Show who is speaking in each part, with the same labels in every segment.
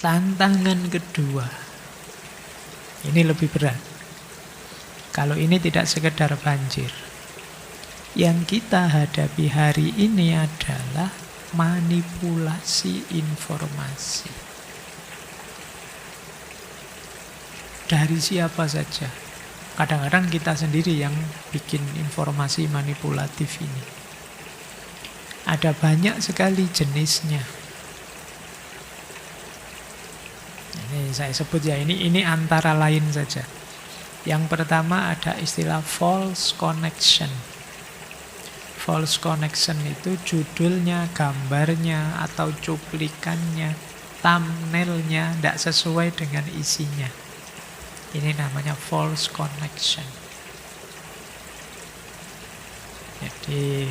Speaker 1: Tantangan kedua, ini lebih berat. Kalau ini tidak sekedar banjir. Yang kita hadapi hari ini adalah manipulasi informasi. Dari siapa saja. Kadang-kadang kita sendiri yang bikin informasi manipulatif ini. Ada banyak sekali jenisnya. Ini saya sebut ya, ini antara lain saja. Yang pertama ada istilah false connection. False connection itu judulnya, gambarnya, atau cuplikannya, thumbnailnya tidak sesuai dengan isinya. Ini namanya false connection. Jadi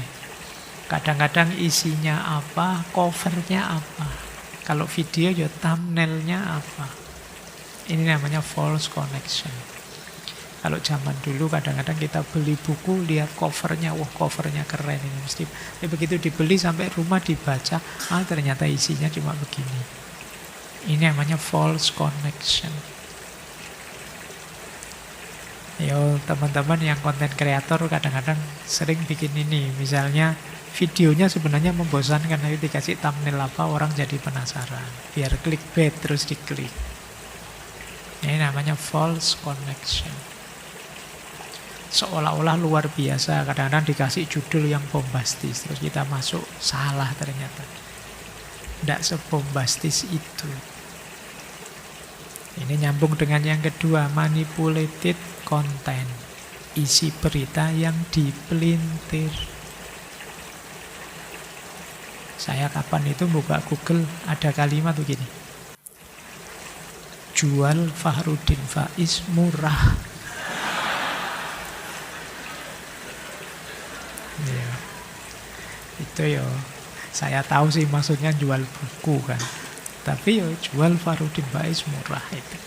Speaker 1: kadang-kadang isinya apa, covernya apa. Kalau video ya thumbnailnya apa. Ini namanya false connection. Kalau zaman dulu kadang-kadang kita beli buku, lihat covernya, wah covernya keren ini mesti. Tapi begitu dibeli sampai rumah dibaca, ternyata isinya cuma begini. Ini namanya false connection. Yo, teman-teman yang konten kreator kadang-kadang sering bikin ini. Misalnya videonya sebenarnya membosankan, tapi dikasih thumbnail apa, orang jadi penasaran. Biar clickbait terus diklik. Ini namanya false connection. Seolah-olah luar biasa, kadang-kadang dikasih judul yang bombastis, terus kita masuk, salah ternyata. Tidak sebombastis itu. Ini nyambung dengan yang kedua, manipulated content. Isi berita yang dipelintir. Saya kapan itu buka Google, ada kalimat begini. Jual Fahrudin Faiz murah. Ya. Itu ya, saya tahu sih maksudnya jual buku kan. Tapi ya jual Fahrudin Faiz murah itu.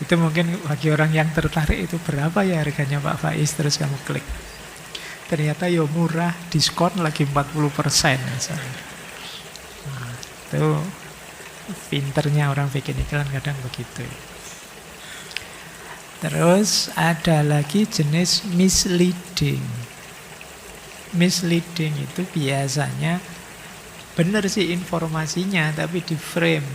Speaker 1: Itu mungkin bagi orang yang tertarik itu berapa ya harganya Pak Faiz, terus kamu klik. Ternyata ya murah, diskon lagi 40% misalnya. Nah, itu pinternya orang bikin iklan kadang begitu. Terus ada lagi jenis misleading. Misleading itu biasanya benar sih informasinya, tapi di frame,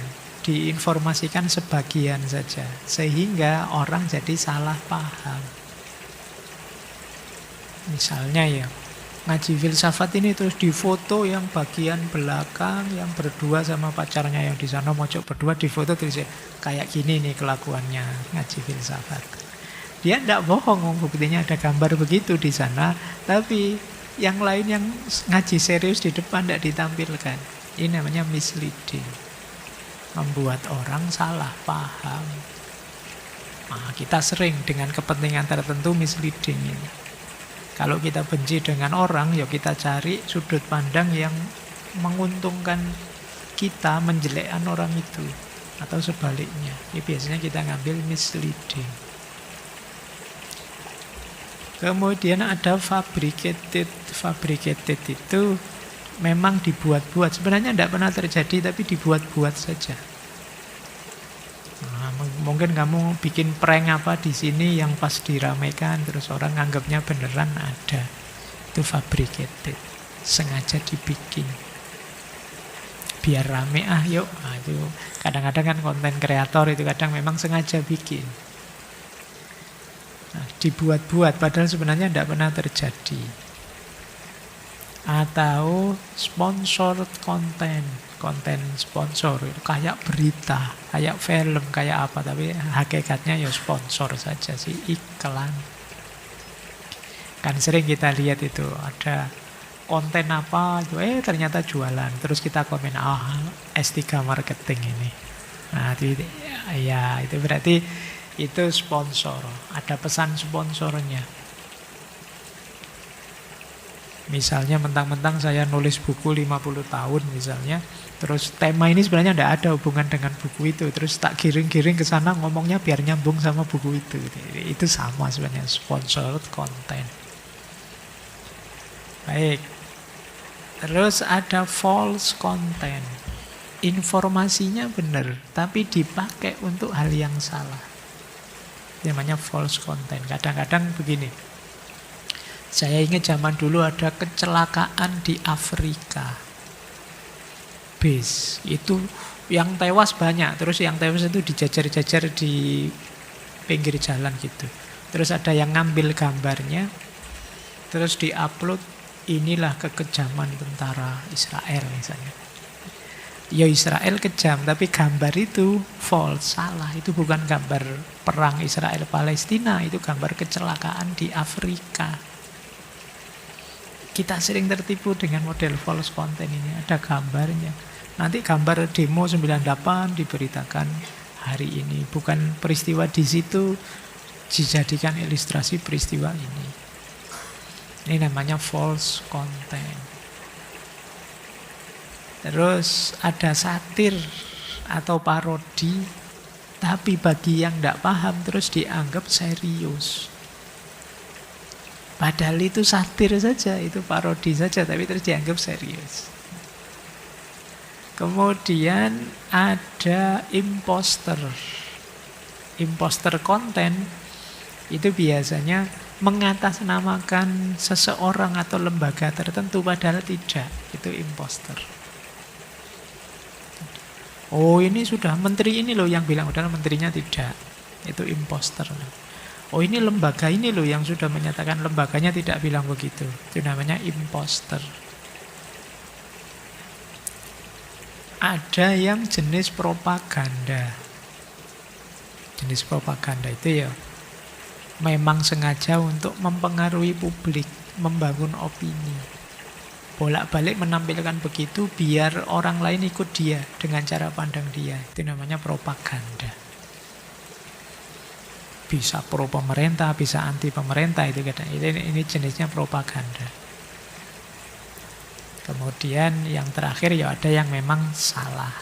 Speaker 1: diinformasikan sebagian saja, sehingga orang jadi salah paham. Misalnya ya, ngaji filsafat ini terus difoto yang bagian belakang, yang berdua sama pacarnya yang di sana mojok berdua, difoto terus kayak gini nih kelakuannya ngaji filsafat. Dia tidak bohong, buktinya ada gambar begitu di sana, tapi yang lain yang ngaji serius di depan tidak ditampilkan. Ini namanya misleading. Membuat orang salah paham. Nah, kita sering dengan kepentingan tertentu misleading ini. Kalau kita benci dengan orang, ya kita cari sudut pandang yang menguntungkan kita, menjelekkan orang itu. Atau sebaliknya. Ini biasanya kita ngambil misleading. Kemudian ada fabricated. Fabricated itu memang dibuat-buat. Sebenarnya tidak pernah terjadi, tapi dibuat-buat saja. Nah, mungkin kamu bikin prank apa di sini yang pas diramaikan, terus orang anggapnya beneran ada. Itu fabricated. Sengaja dibikin. Biar rame, yuk. Nah, itu kadang-kadang kan konten kreator itu kadang memang sengaja bikin. Nah, dibuat-buat padahal sebenarnya tidak pernah terjadi. Atau sponsored content, konten sponsor itu kayak berita, kayak film, kayak apa, tapi hakikatnya ya sponsor saja sih, iklan. Kan sering kita lihat itu ada konten apa itu, ternyata jualan, terus kita komen, S3 marketing ini. Nah, itu berarti itu sponsor, ada pesan sponsornya. Misalnya mentang-mentang saya nulis buku 50 tahun misalnya, terus tema ini sebenarnya tidak ada hubungan dengan buku itu, terus tak giring-giring ke sana ngomongnya biar nyambung sama buku itu. Itu sama sebenarnya, sponsored content. Baik. Terus ada false content. Informasinya benar, tapi dipakai untuk hal yang salah. Namanya false content. Kadang-kadang begini. Saya ingat zaman dulu ada kecelakaan di Afrika. Bis. Itu yang tewas banyak. Terus yang tewas itu dijajar-jajar di pinggir jalan gitu. Terus ada yang ngambil gambarnya. Terus diupload. Inilah kekejaman tentara Israel misalnya. Ya Israel kejam, tapi gambar itu false, salah. Itu bukan gambar perang Israel-Palestina, itu gambar kecelakaan di Afrika. Kita sering tertipu dengan model false content ini, ada gambarnya. Nanti gambar demo 98 diberitakan hari ini. Bukan peristiwa di situ dijadikan ilustrasi peristiwa ini. Ini namanya false content. Terus ada satir atau parodi, tapi bagi yang tidak paham terus dianggap serius. Padahal itu satir saja, itu parodi saja, tapi terus dianggap serius. Kemudian ada imposter. Imposter konten itu biasanya mengatasnamakan seseorang atau lembaga tertentu, padahal tidak. Itu imposter. Oh ini sudah menteri ini loh yang bilang, padahal menterinya tidak. Itu imposter. Oh ini lembaga ini loh yang sudah menyatakan lembaganya tidak bilang begitu. Itu namanya imposter. Ada yang jenis propaganda. Jenis propaganda itu ya memang sengaja untuk mempengaruhi publik, membangun opini. Bolak-balik menampilkan begitu biar orang lain ikut dia dengan cara pandang dia. Itu namanya propaganda. Bisa pro pemerintah, bisa anti pemerintah. Ini jenisnya propaganda. Kemudian yang terakhir ya ada yang memang salah.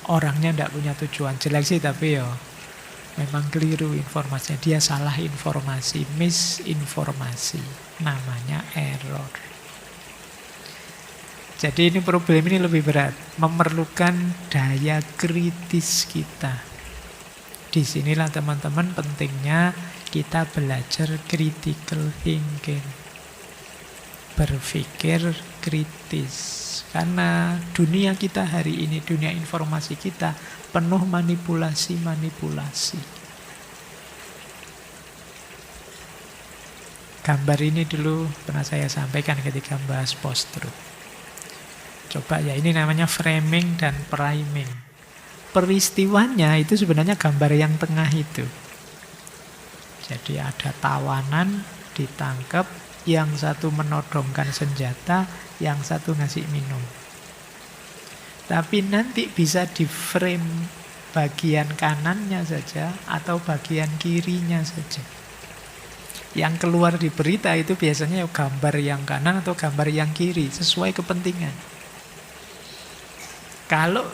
Speaker 1: Orangnya tidak punya tujuan jelek sih, tapi ya memang keliru informasinya. Dia salah informasi, misinformasi. Namanya error. Jadi ini problem ini lebih berat, memerlukan daya kritis kita. Disinilah teman-teman pentingnya kita belajar critical thinking, berpikir kritis. Karena dunia kita hari ini, dunia informasi kita penuh manipulasi-manipulasi. Gambar ini dulu pernah saya sampaikan ketika membahas post-truth. Coba ya, ini namanya framing dan priming. Peristiwanya itu sebenarnya gambar yang tengah itu. Jadi ada tawanan, ditangkap, yang satu menodongkan senjata, yang satu ngasih minum. Tapi nanti bisa di frame bagian kanannya saja atau bagian kirinya saja. Yang keluar di berita itu biasanya gambar yang kanan atau gambar yang kiri, sesuai kepentingan. Kalau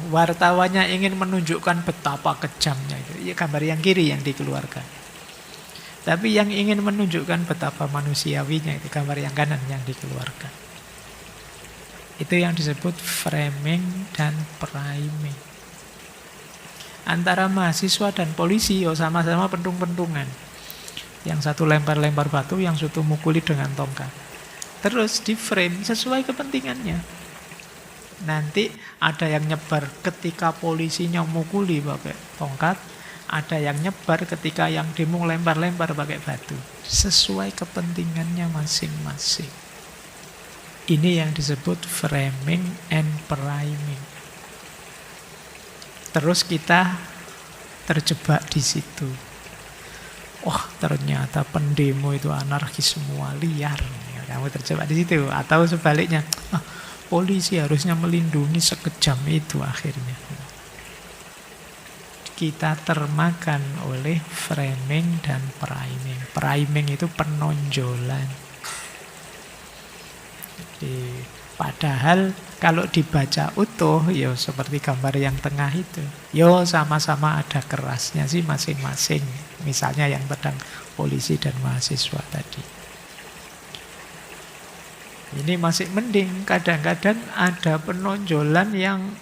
Speaker 1: wartawannya ingin menunjukkan betapa kejamnya itu, ya gambar yang kiri yang dikeluarkan. Tapi yang ingin menunjukkan betapa manusiawinya itu gambar yang kanan yang dikeluarkan. Itu yang disebut framing dan priming. Antara mahasiswa dan polisi sama-sama pentung-pentungan. Yang satu lempar-lempar batu, yang satu mukuli dengan tongkat. Terus di frame sesuai kepentingannya. Nanti ada yang nyebar ketika polisinya mukuli pakai tongkat, ada yang nyebar ketika yang demo lempar-lempar pakai batu. Sesuai kepentingannya masing-masing. Ini yang disebut framing and priming. Terus kita terjebak di situ. Wah, ternyata pendemo itu anarkis semua, liar. Kamu terjebak di situ. Atau sebaliknya, polisi harusnya melindungi, sekejam itu akhirnya. Kita termakan oleh framing dan priming. Priming itu penonjolan. Jadi, padahal kalau dibaca utuh, ya seperti gambar yang tengah itu. Ya sama-sama ada kerasnya sih masing-masing. Misalnya yang tentang polisi dan mahasiswa tadi. Ini masih mending, kadang-kadang ada penonjolan yang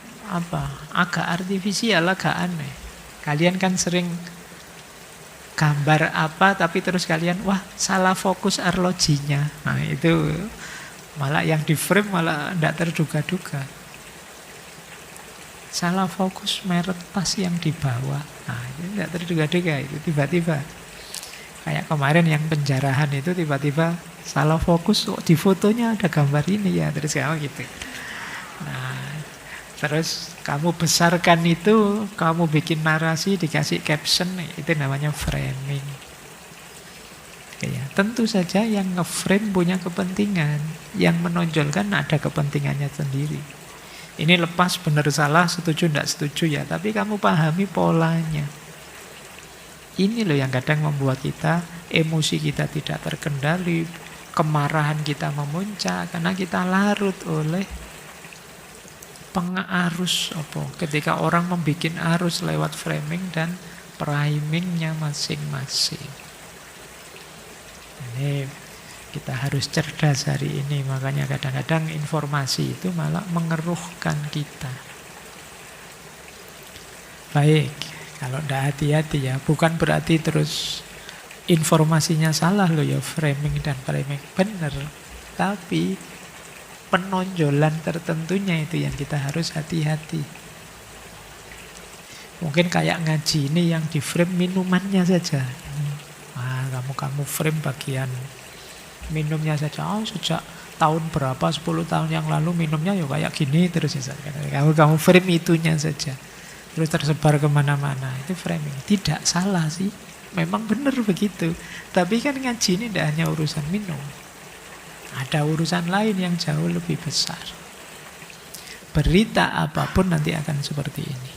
Speaker 1: agak artifisial, agak aneh. Kalian kan sering gambar apa tapi terus kalian wah salah fokus arlojinya. Nah itu malah yang di frame malah tidak terduga-duga. Salah fokus merek tas yang di bawah. Nah itu tidak terduga-duga, itu tiba-tiba. Kayak kemarin yang penjarahan itu tiba-tiba salah fokus, kok di fotonya ada gambar ini ya, terus kayak gitu. Nah, terus kamu besarkan itu, kamu bikin narasi, dikasih caption, itu namanya framing. Ya, tentu saja yang nge-frame punya kepentingan, yang menonjolkan ada kepentingannya sendiri. Ini lepas benar salah, setuju tidak setuju ya, tapi kamu pahami polanya. Ini loh yang kadang membuat kita, emosi kita tidak terkendali, kemarahan kita memuncak, karena kita larut oleh pengarus ketika orang membuat arus lewat framing dan primingnya masing-masing. Ini kita harus cerdas hari ini, makanya kadang-kadang informasi itu malah mengeruhkan kita. Baik, kalau tidak hati-hati ya, bukan berarti terus informasinya salah loh ya, framing dan priming benar, tapi penonjolan tertentunya itu yang kita harus hati-hati. Mungkin kayak ngaji ini yang di frame minumannya saja. Kamu frame bagian minumnya saja. Sejak tahun berapa, 10 tahun yang lalu minumnya ya kayak gini terus ya. Kamu frame itunya saja. Terus tersebar kemana-mana. Itu framing. Tidak salah sih. Memang benar begitu. Tapi kan ngaji ini tidak hanya urusan minum. Ada urusan lain yang jauh lebih besar. Berita apapun nanti akan seperti ini.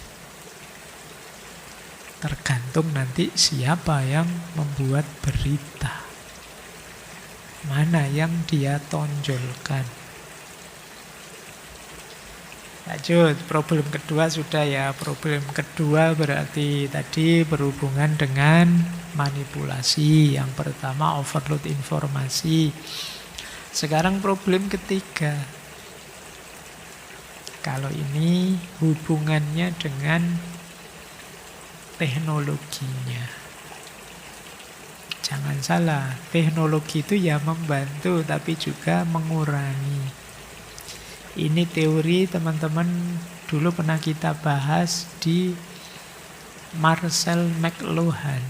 Speaker 1: Tergantung nanti siapa yang membuat berita. Mana yang dia tonjolkan. Lanjut, problem kedua sudah ya. Problem kedua berarti tadi berhubungan dengan manipulasi. Yang pertama overload informasi. Sekarang problem ketiga. Kalau ini hubungannya dengan teknologinya. Jangan salah, teknologi itu ya membantu tapi juga mengurangi. Ini teori teman-teman dulu pernah kita bahas di Marshall McLuhan.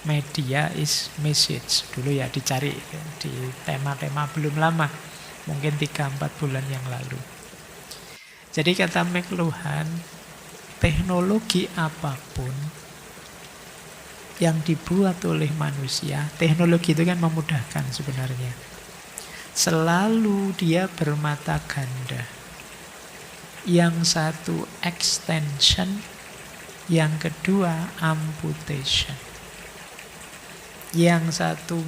Speaker 1: Media is message. Dulu ya dicari di tema-tema belum lama. Mungkin 3-4 bulan yang lalu. Jadi kata McLuhan, teknologi apapun yang dibuat oleh manusia, teknologi itu kan memudahkan sebenarnya. Selalu dia bermata ganda. Yang satu extension, yang kedua amputation. Yang satu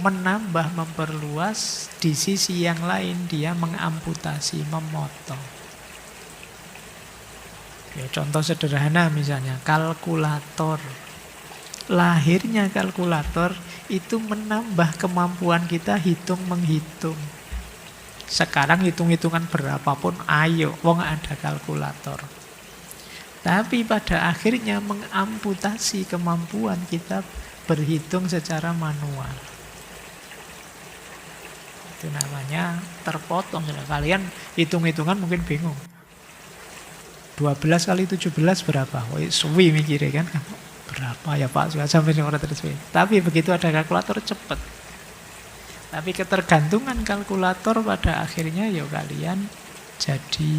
Speaker 1: menambah, memperluas, di sisi yang lain dia mengamputasi, memotong. Ya, contoh sederhana misalnya kalkulator. Lahirnya kalkulator itu menambah kemampuan kita hitung-menghitung. Sekarang hitung-hitungan berapapun ayo, wong ada kalkulator. Tapi pada akhirnya mengamputasi kemampuan kita berhitung secara manual. Itu namanya terpotong. Kalian hitung-hitungan mungkin bingung. 12 kali 17 berapa? Woi, suwi mikirnya kan. Berapa ya Pak? Sudah sampai orang terus. Tapi begitu ada kalkulator cepat. Tapi ketergantungan kalkulator pada akhirnya ya kalian jadi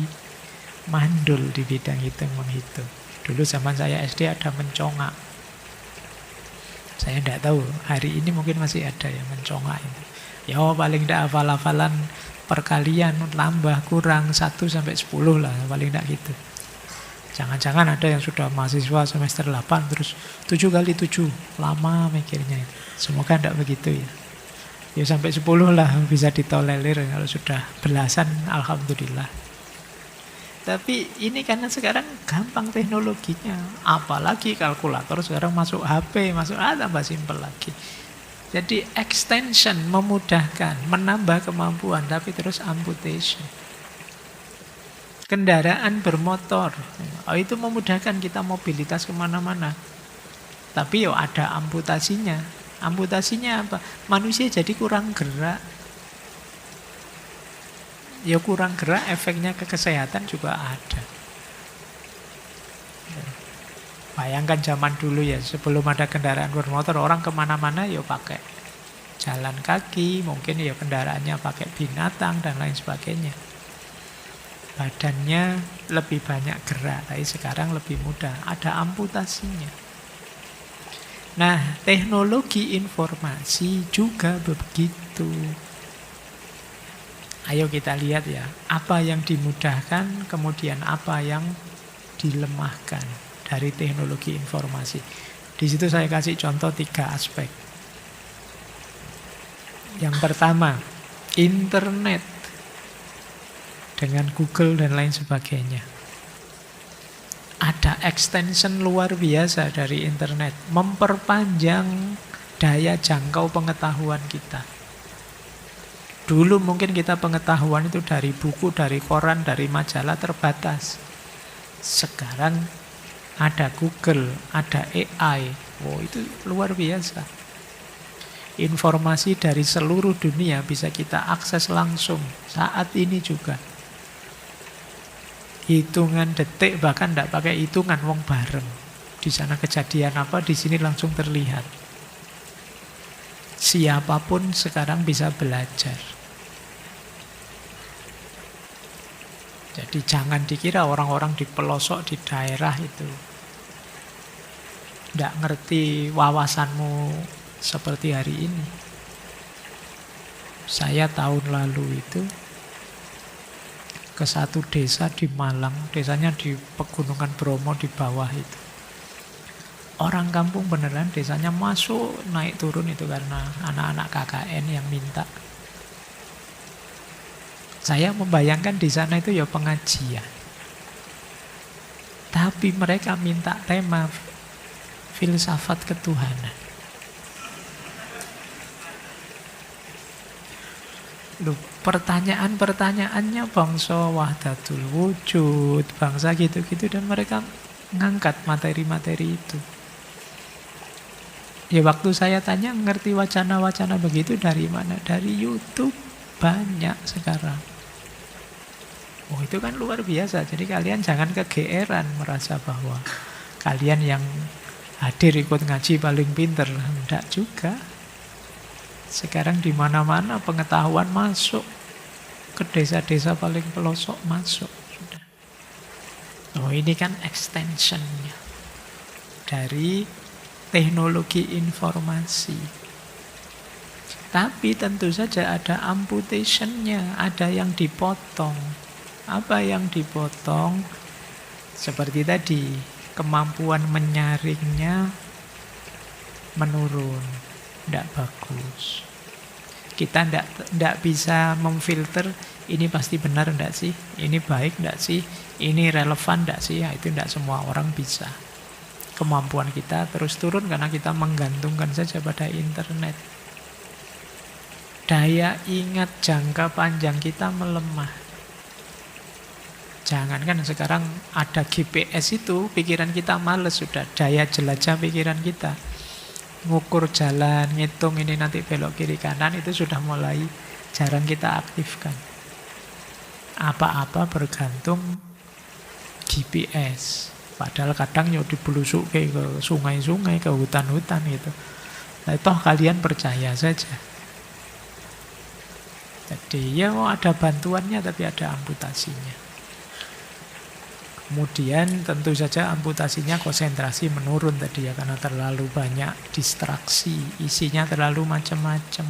Speaker 1: mandul di bidang hitung-menghitung. Dulu zaman saya SD ada mencongak. Saya tidak tahu, hari ini mungkin masih ada yang mencongak itu. Ya paling tidak hafal-hafalan perkalian, tambah, kurang, 1 sampai 10 lah, paling tidak gitu. Jangan-jangan ada yang sudah mahasiswa semester 8 terus 7 kali 7, lama mikirnya itu. Semoga tidak begitu ya. Ya sampai 10 lah bisa ditolerir, kalau sudah belasan alhamdulillah. Tapi ini karena sekarang gampang teknologinya. Apalagi kalkulator sekarang masuk HP, tambah simpel lagi. Jadi extension memudahkan, menambah kemampuan, tapi terus amputation. Kendaraan bermotor, itu memudahkan kita mobilitas kemana-mana. Tapi ada amputasinya. Amputasinya apa? Manusia jadi kurang gerak. Kurang gerak, efeknya ke kesehatan juga ada. Bayangkan zaman dulu ya, sebelum ada kendaraan bermotor, orang kemana-mana pakai jalan kaki, mungkin kendaraannya pakai binatang dan lain sebagainya. Badannya lebih banyak gerak, tapi sekarang lebih mudah, ada amputasinya. Nah, teknologi informasi juga begitu. Ayo kita lihat ya, apa yang dimudahkan, kemudian apa yang dilemahkan dari teknologi informasi. Di situ saya kasih contoh 3 aspek. Yang pertama, internet dengan Google dan lain sebagainya. Ada extension luar biasa dari internet, memperpanjang daya jangkau pengetahuan kita. Dulu mungkin kita pengetahuan itu dari buku, dari koran, dari majalah terbatas. Sekarang ada Google, ada AI. Itu luar biasa. Informasi dari seluruh dunia bisa kita akses langsung saat ini juga. Hitungan detik, bahkan tidak pakai hitungan, wong bareng. Di sana kejadian apa, di sini langsung terlihat. Siapapun sekarang bisa belajar. Jadi jangan dikira orang-orang di pelosok di daerah itu tidak ngerti wawasanmu seperti hari ini. Saya tahun lalu itu ke satu desa di Malang, desanya di Pegunungan Bromo di bawah itu. Orang kampung beneran desanya masuk, naik turun itu karena anak-anak KKN yang minta. Saya membayangkan di sana itu pengajian. Tapi mereka minta tema filsafat ketuhanan. Loh, pertanyaan-pertanyaannya bangsa wahdatul wujud, bangsa gitu-gitu, dan mereka ngangkat materi-materi itu. Ya waktu saya tanya, ngerti wacana-wacana begitu dari mana? Dari YouTube, banyak sekarang. Itu kan luar biasa. Jadi kalian jangan kegeeran merasa bahwa kalian yang hadir ikut ngaji paling pinter. Enggak juga. Sekarang di mana-mana pengetahuan masuk, ke desa-desa paling pelosok masuk sudah. Ini kan extensionnya dari teknologi informasi. Tapi tentu saja ada amputationnya, ada yang dipotong. Apa yang dipotong? Seperti tadi, kemampuan menyaringnya menurun. Tidak bagus. Kita tidak bisa memfilter ini pasti benar tidak sih, ini baik tidak sih, ini relevan tidak sih. Itu tidak semua orang bisa. Kemampuan kita terus turun karena kita menggantungkan saja pada internet. Daya ingat jangka panjang kita melemah. Jangankan sekarang ada GPS itu, pikiran kita males sudah. Daya jelajah pikiran kita, ngukur jalan, ngitung ini nanti belok kiri kanan, itu sudah mulai jarang kita aktifkan. Apa-apa bergantung GPS. Padahal kadang dibelusuk ke sungai-sungai, ke hutan-hutan gitu. Nah, toh kalian percaya saja. Jadi ada bantuannya tapi ada amputasinya. Kemudian tentu saja amputasinya konsentrasi menurun tadi ya, karena terlalu banyak distraksi, isinya terlalu macam-macam.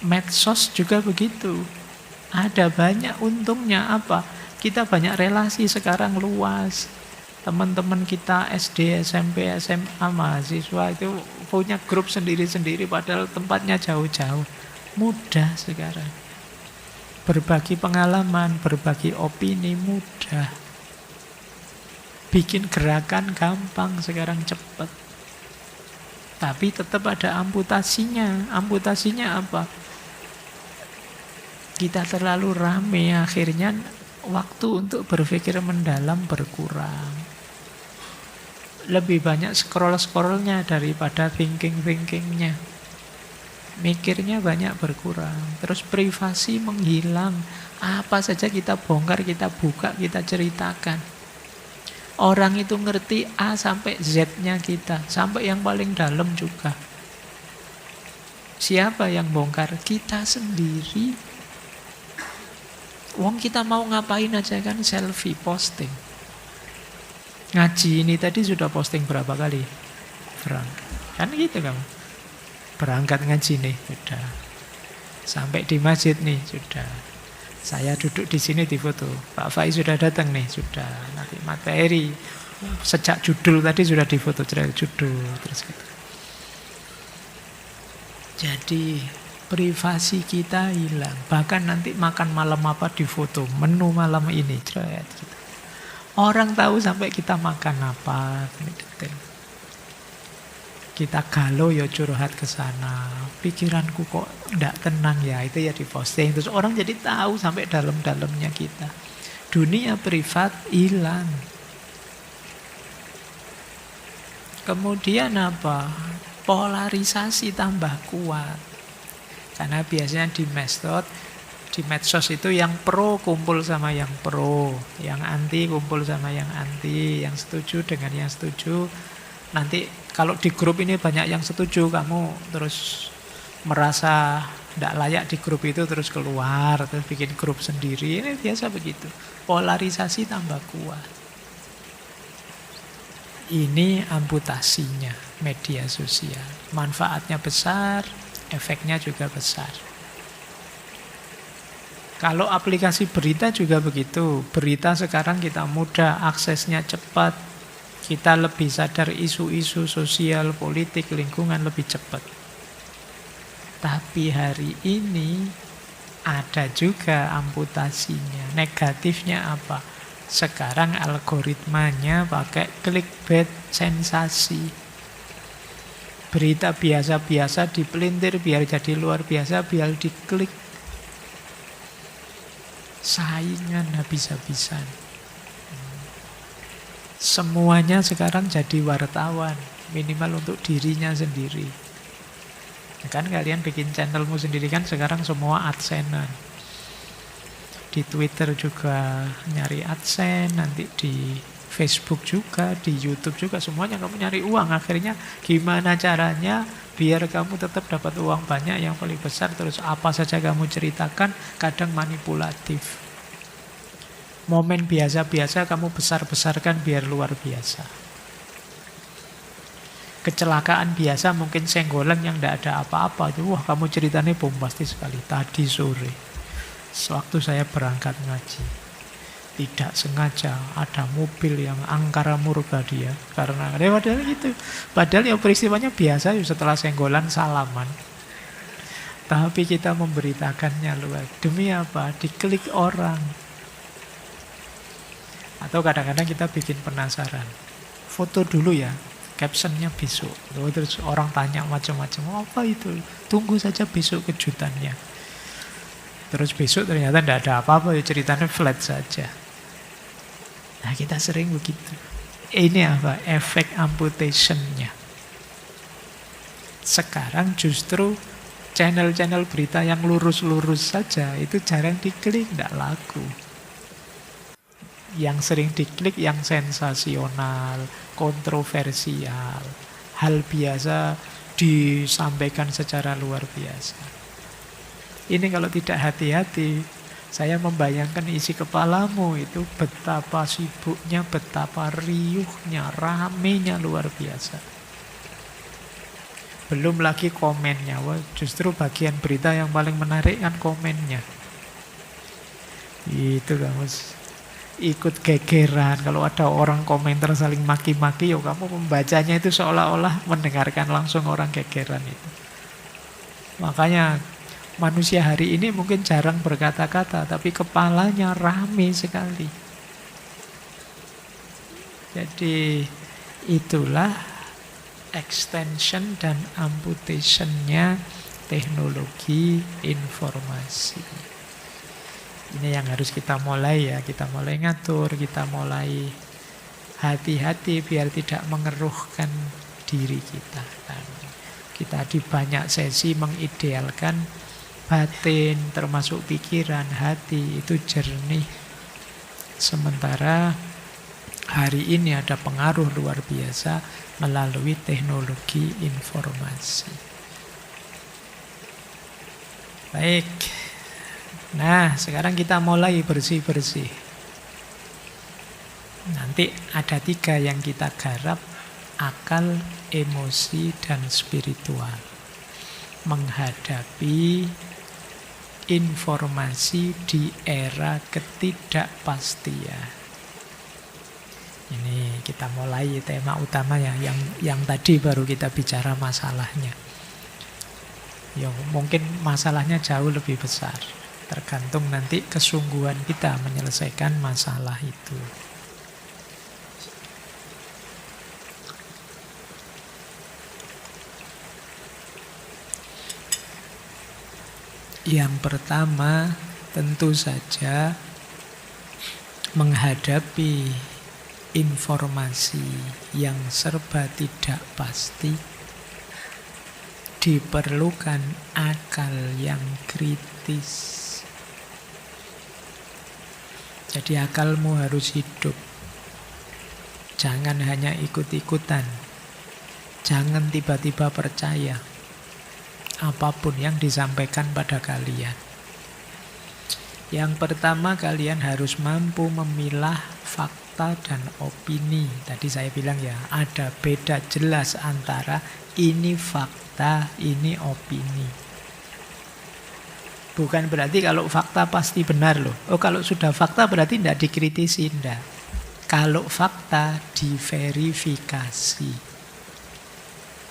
Speaker 1: Medsos juga begitu. Ada banyak untungnya apa? Kita banyak relasi sekarang luas. Teman-teman kita SD, SMP, SMA, mahasiswa itu punya grup sendiri-sendiri padahal tempatnya jauh-jauh. Mudah sekarang. Berbagi pengalaman, berbagi opini mudah. Bikin gerakan gampang sekarang, cepat. Tapi tetap ada amputasinya. Amputasinya apa? Kita terlalu rame, akhirnya waktu untuk berpikir mendalam berkurang. Lebih banyak scroll-scrollnya daripada thinking-thinkingnya. Mikirnya banyak berkurang. Terus privasi menghilang. Apa saja kita bongkar, kita buka, kita ceritakan. Orang itu ngerti A sampai Z-nya kita. Sampai yang paling dalam juga. Siapa yang bongkar? Kita sendiri. Wong kita mau ngapain aja kan selfie, posting. Ngaji ini tadi sudah posting berapa kali? Frank. Kan gitu kamu. Berangkat ngaji nih, sudah. Sampai di masjid nih, sudah. Saya duduk di sini di foto. Pak Faiz sudah datang nih, sudah. Nanti materi sejak judul tadi sudah difoto, judul terus gitu. Jadi privasi kita hilang. Bahkan nanti makan malam apa difoto, menu malam ini, gitu. Orang tahu sampai kita makan apa, detail. Kita galau ya curhat ke sana. Pikiranku kok enggak tenang ya, itu ya diposting. Terus orang jadi tahu sampai dalam-dalamnya kita. Dunia privat hilang. Kemudian apa? Polarisasi tambah kuat. Karena biasanya di medsos itu yang pro kumpul sama yang pro, yang anti kumpul sama yang anti, yang setuju dengan yang setuju. Nanti kalau di grup ini banyak yang setuju, kamu terus merasa tidak layak di grup itu, terus keluar, terus bikin grup sendiri. Ini biasa begitu. Polarisasi tambah kuat. Ini amputasinya media sosial. Manfaatnya besar, efeknya juga besar. Kalau aplikasi berita juga begitu. Berita sekarang kita mudah, aksesnya cepat. Kita lebih sadar isu-isu sosial, politik, lingkungan lebih cepat. Tapi hari ini ada juga amputasinya. Negatifnya apa? Sekarang algoritmanya pakai clickbait, sensasi. Berita biasa-biasa dipelintir biar jadi luar biasa, biar diklik. Saingan habis-habisan. Semuanya sekarang jadi wartawan, minimal untuk dirinya sendiri. Kan kalian bikin channelmu sendiri kan sekarang semua AdSense. Di Twitter juga nyari AdSense, nanti di Facebook juga, di YouTube juga, semuanya kamu nyari uang. Akhirnya gimana caranya biar kamu tetap dapat uang banyak yang paling besar, terus apa saja kamu ceritakan, kadang manipulatif. Momen biasa-biasa kamu besar-besarkan biar luar biasa. Kecelakaan biasa mungkin senggolan yang tidak ada apa-apa. Wah, kamu ceritanya bombastis sekali. Tadi sore, sewaktu saya berangkat ngaji, tidak sengaja ada mobil yang angkara murka dia. Karena padahal gitu. Padahal ya peristiwanya biasa, setelah senggolan salaman. Tapi kita memberitakannya luar. Demi apa? Diklik orang. Atau kadang-kadang kita bikin penasaran. Foto dulu ya, captionnya besok. Terus orang tanya macam-macam, apa itu? Tunggu saja besok kejutannya. Terus besok ternyata tidak ada apa-apa, ya ceritanya flat saja. Nah, kita sering begitu. Ini apa? Efek amputationnya. Sekarang justru channel-channel berita yang lurus-lurus saja itu jarang diklik, tidak laku. Yang sering diklik yang sensasional, kontroversial, hal biasa disampaikan secara luar biasa. Ini kalau tidak hati-hati, saya membayangkan isi kepalamu itu betapa sibuknya, betapa riuhnya, ramenya luar biasa. Belum lagi komennya. Wah, justru bagian berita yang paling menarik kan komennya. Itu kamu ikut gegeran. Kalau ada orang komentar saling maki-maki, ya kamu membacanya itu seolah-olah mendengarkan langsung orang gegeran itu. Makanya manusia hari ini mungkin jarang berkata-kata, tapi kepalanya rame sekali. Jadi itulah extension dan amputation-nya teknologi informasi. Ini yang harus kita mulai ya, kita mulai ngatur, kita mulai hati-hati biar tidak mengeruhkan diri kita. Kita di banyak sesi mengidealkan batin, termasuk pikiran, hati itu jernih. Sementara hari ini ada pengaruh luar biasa melalui teknologi informasi. Baik. Nah, sekarang kita mulai bersih-bersih. Nanti ada 3 yang kita garap: akal, emosi, dan spiritual. Menghadapi informasi di era ketidakpastian. Ini kita mulai tema utamanya, yang tadi baru kita bicara masalahnya. Ya, mungkin masalahnya jauh lebih besar. Tergantung nanti kesungguhan kita menyelesaikan masalah itu. Yang pertama, tentu saja menghadapi informasi yang serba tidak pasti diperlukan akal yang kritis. Jadi akalmu harus hidup. Jangan hanya ikut-ikutan. Jangan tiba-tiba percaya apapun yang disampaikan pada kalian. Yang pertama, kalian harus mampu memilah fakta dan opini. Tadi saya bilang ya, ada beda jelas antara ini fakta, ini opini. Bukan berarti kalau fakta pasti benar loh. Oh, kalau sudah fakta berarti tidak dikritisi, tidak. Kalau fakta diverifikasi.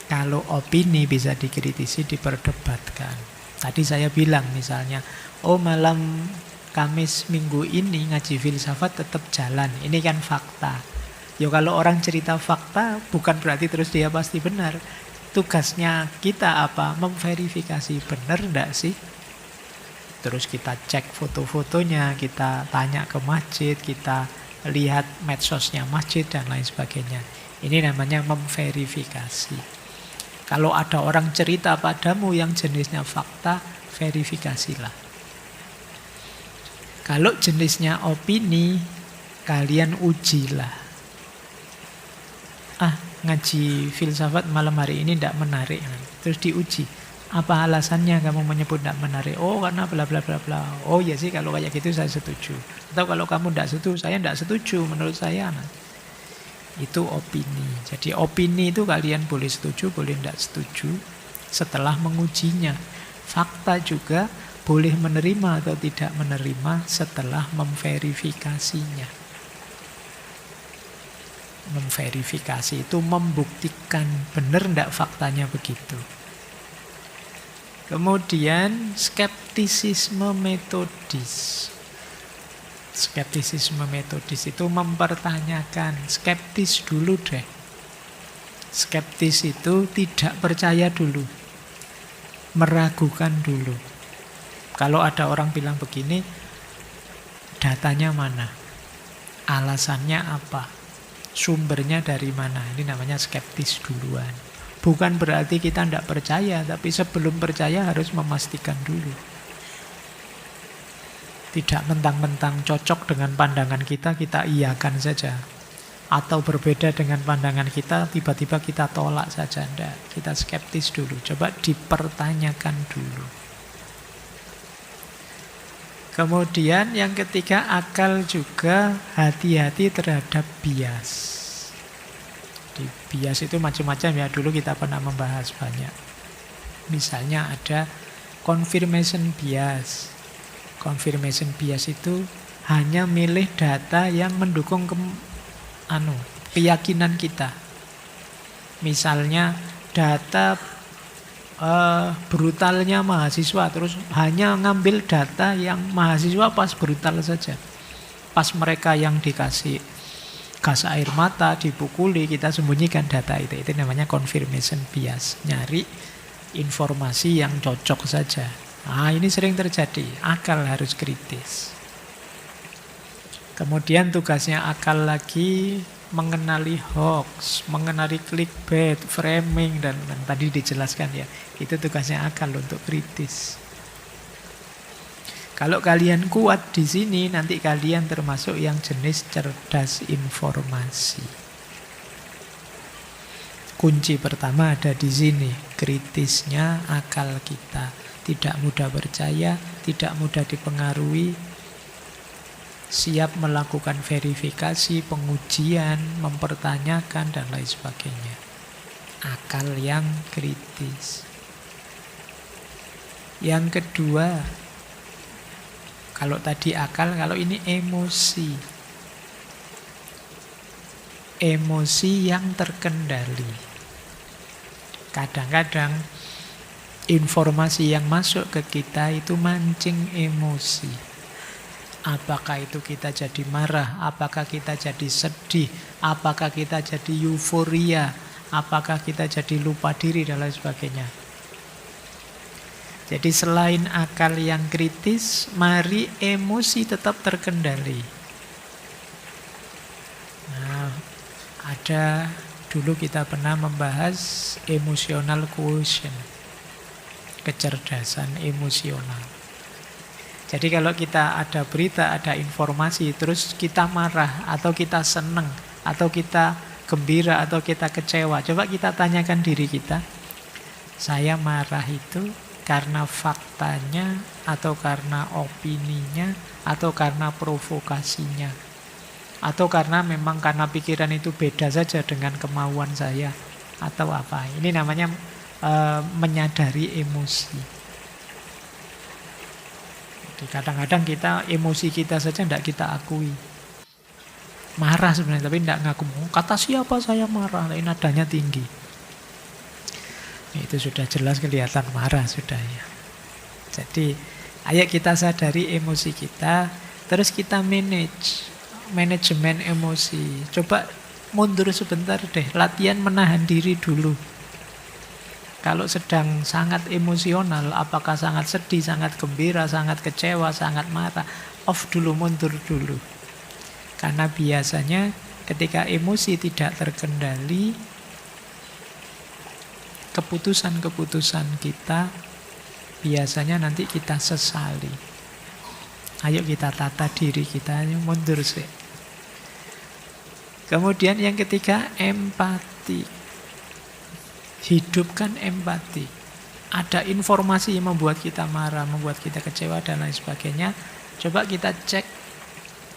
Speaker 1: Kalau opini bisa dikritisi, diperdebatkan. Tadi saya bilang misalnya, oh malam Kamis minggu ini ngaji filsafat tetap jalan. Ini kan fakta. Ya kalau orang cerita fakta bukan berarti terus dia pasti benar. Tugasnya kita apa? Memverifikasi benar enggak sih? Terus kita cek foto-fotonya, kita tanya ke masjid, kita lihat medsosnya masjid dan lain sebagainya. Ini namanya memverifikasi. Kalau ada orang cerita padamu yang jenisnya fakta, verifikasilah. Kalau jenisnya opini, kalian ujilah. Ngaji filsafat malam hari ini tidak menarik. Terus diuji. Apa alasannya kamu menyebut tidak menarik? Oh, karena bla bla bla bla. Oh iya sih, kalau kayak gitu saya setuju. Atau kalau kamu tidak setuju, saya tidak setuju menurut saya. Itu opini. Jadi opini itu kalian boleh setuju, boleh tidak setuju setelah mengujinya. Fakta juga boleh menerima atau tidak menerima setelah memverifikasinya. Memverifikasi itu membuktikan benar tidak faktanya begitu. Kemudian skeptisisme metodis. Skeptisisme metodis itu mempertanyakan. Skeptis dulu deh. Skeptis itu tidak percaya dulu. Meragukan dulu. Kalau ada orang bilang begini, datanya mana? Alasannya apa? Sumbernya dari mana? Ini namanya skeptis duluan. Bukan berarti kita tidak percaya, tapi sebelum percaya harus memastikan dulu. Tidak mentang-mentang cocok dengan pandangan kita iyakan saja. Atau berbeda dengan pandangan kita, tiba-tiba kita tolak saja. Tidak, kita skeptis dulu. Coba dipertanyakan dulu. Kemudian yang ketiga, akal juga hati-hati terhadap bias. Di bias itu macam-macam ya. Dulu kita pernah membahas banyak. Misalnya ada confirmation bias. Confirmation bias itu hanya milih data yang mendukung keyakinan kita. Misalnya data brutalnya mahasiswa, terus hanya ngambil data yang mahasiswa pas brutal saja. Pas mereka yang dikasih gas air mata, dipukuli, kita sembunyikan data itu. Itu namanya confirmation bias. Nyari informasi yang cocok saja. Nah, ini sering terjadi. Akal harus kritis. Kemudian tugasnya akal lagi mengenali hoax, mengenali clickbait, framing, dan tadi dijelaskan ya. Itu tugasnya akal untuk kritis. Kalau kalian kuat di sini, nanti kalian termasuk yang jenis cerdas informasi. Kunci pertama ada di sini, kritisnya akal kita. Tidak mudah percaya, tidak mudah dipengaruhi, siap melakukan verifikasi, pengujian, mempertanyakan, dan lain sebagainya. Akal yang kritis. Yang kedua, kalau tadi akal, kalau ini emosi. Emosi yang terkendali. Kadang-kadang informasi yang masuk ke kita itu mancing emosi. Apakah itu kita jadi marah, apakah kita jadi sedih, apakah kita jadi euforia, apakah kita jadi lupa diri, dan lain sebagainya. Jadi selain akal yang kritis, mari emosi tetap terkendali. Nah, ada dulu kita pernah membahas emotional quotient, kecerdasan emosional. Jadi kalau kita ada berita, ada informasi, terus kita marah, atau kita senang, atau kita gembira, atau kita kecewa, coba kita tanyakan diri kita, saya marah itu karena faktanya, atau karena opininya, atau karena provokasinya, atau karena memang karena pikiran itu beda saja dengan kemauan saya, atau apa. Ini namanya menyadari emosi. Jadi kadang-kadang kita, emosi kita saja tidak kita akui. Marah sebenarnya, tapi tidak ngaku. Kata siapa saya marah, ini nadanya tinggi. Itu sudah jelas kelihatan marah sudah ya. Jadi ayo kita sadari emosi kita, terus kita manajemen emosi. Coba mundur sebentar deh, latihan menahan diri dulu. Kalau sedang sangat emosional, apakah sangat sedih, sangat gembira, sangat kecewa, sangat marah, off dulu, mundur dulu. Karena biasanya ketika emosi tidak terkendali, keputusan-keputusan kita biasanya nanti kita sesali. Ayo kita tata diri kita, mundur sih. Kemudian yang ketiga, empati. Hidupkan empati. Ada informasi yang membuat kita marah, membuat kita kecewa, dan lain sebagainya. Coba kita cek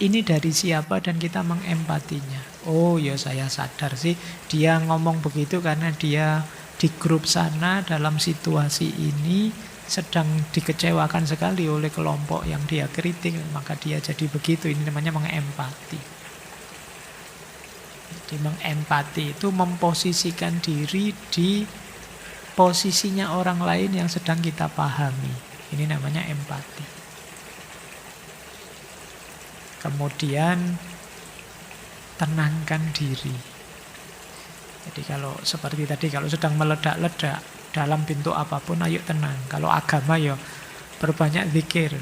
Speaker 1: ini dari siapa dan kita mengempatinya. Oh ya, saya sadar sih dia ngomong begitu karena dia di grup sana dalam situasi ini sedang dikecewakan sekali oleh kelompok yang dia kritik, maka dia jadi begitu. Ini namanya mengempati. Jadi mengempati itu memposisikan diri di posisinya orang lain yang sedang kita pahami. Ini namanya empati. Kemudian tenangkan diri. Jadi kalau seperti tadi, kalau sedang meledak-ledak dalam bentuk apapun, ayo tenang. Kalau agama ya berbanyak zikir.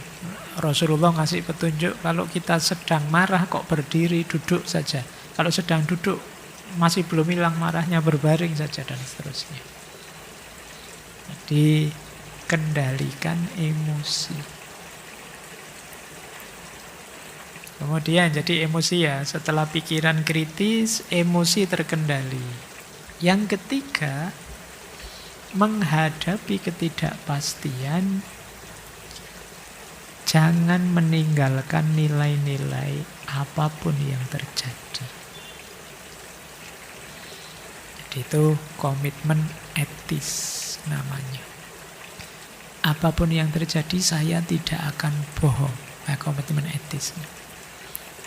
Speaker 1: Rasulullah ngasih petunjuk, kalau kita sedang marah kok berdiri, duduk saja. Kalau sedang duduk masih belum hilang marahnya, berbaring saja, dan seterusnya. Jadi kendalikan emosi. Kemudian jadi emosi ya, setelah pikiran kritis, emosi terkendali. Yang ketiga, menghadapi ketidakpastian, jangan meninggalkan nilai-nilai apapun yang terjadi. Jadi itu komitmen etis namanya. Apapun yang terjadi, saya tidak akan bohong. Nah, komitmen etis.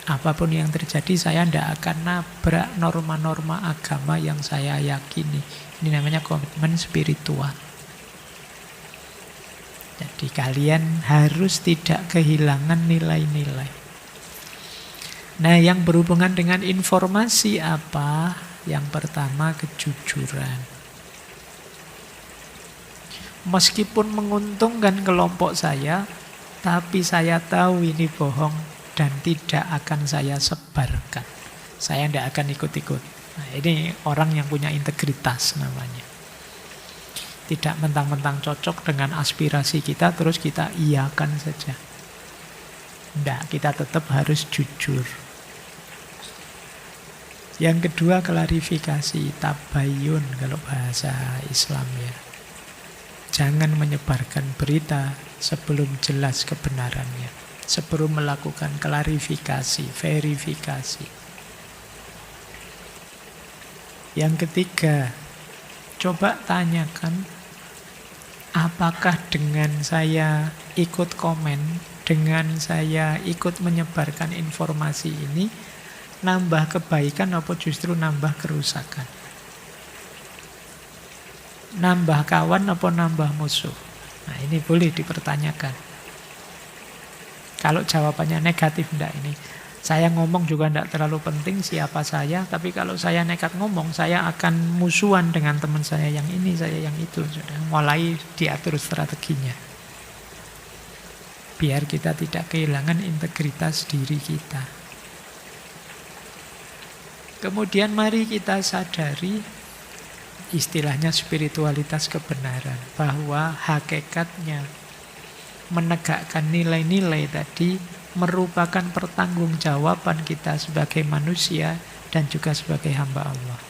Speaker 1: Apapun yang terjadi, saya tidak akan nabrak norma-norma agama yang saya yakini. Ini namanya komitmen spiritual. Jadi kalian harus tidak kehilangan nilai-nilai. Nah, yang berhubungan dengan informasi apa? Yang pertama, kejujuran. Meskipun menguntungkan kelompok saya, tapi saya tahu ini bohong dan tidak akan saya sebarkan. Saya tidak akan ikut-ikut. Nah, ini orang yang punya integritas namanya. Tidak mentang-mentang cocok dengan aspirasi kita, terus kita iakan saja. Tidak, kita tetap harus jujur. Yang kedua, klarifikasi, tabayun kalau bahasa Islam ya. Jangan menyebarkan berita sebelum jelas kebenarannya. Sebelum melakukan klarifikasi, verifikasi. Yang ketiga, coba tanyakan apakah dengan saya ikut komen, dengan saya ikut menyebarkan informasi ini, nambah kebaikan atau justru nambah kerusakan? Nambah kawan atau nambah musuh? Nah, ini boleh dipertanyakan. Kalau jawabannya negatif, enggak ini. Saya ngomong juga enggak terlalu penting siapa saya, tapi kalau saya nekat ngomong, saya akan musuhan dengan teman saya yang ini, saya yang itu. Sudah mulai diatur strateginya. Biar kita tidak kehilangan integritas diri kita. Kemudian mari kita sadari istilahnya spiritualitas kebenaran, bahwa hakikatnya menegakkan nilai-nilai tadi merupakan pertanggungjawaban kita sebagai manusia dan juga sebagai hamba Allah.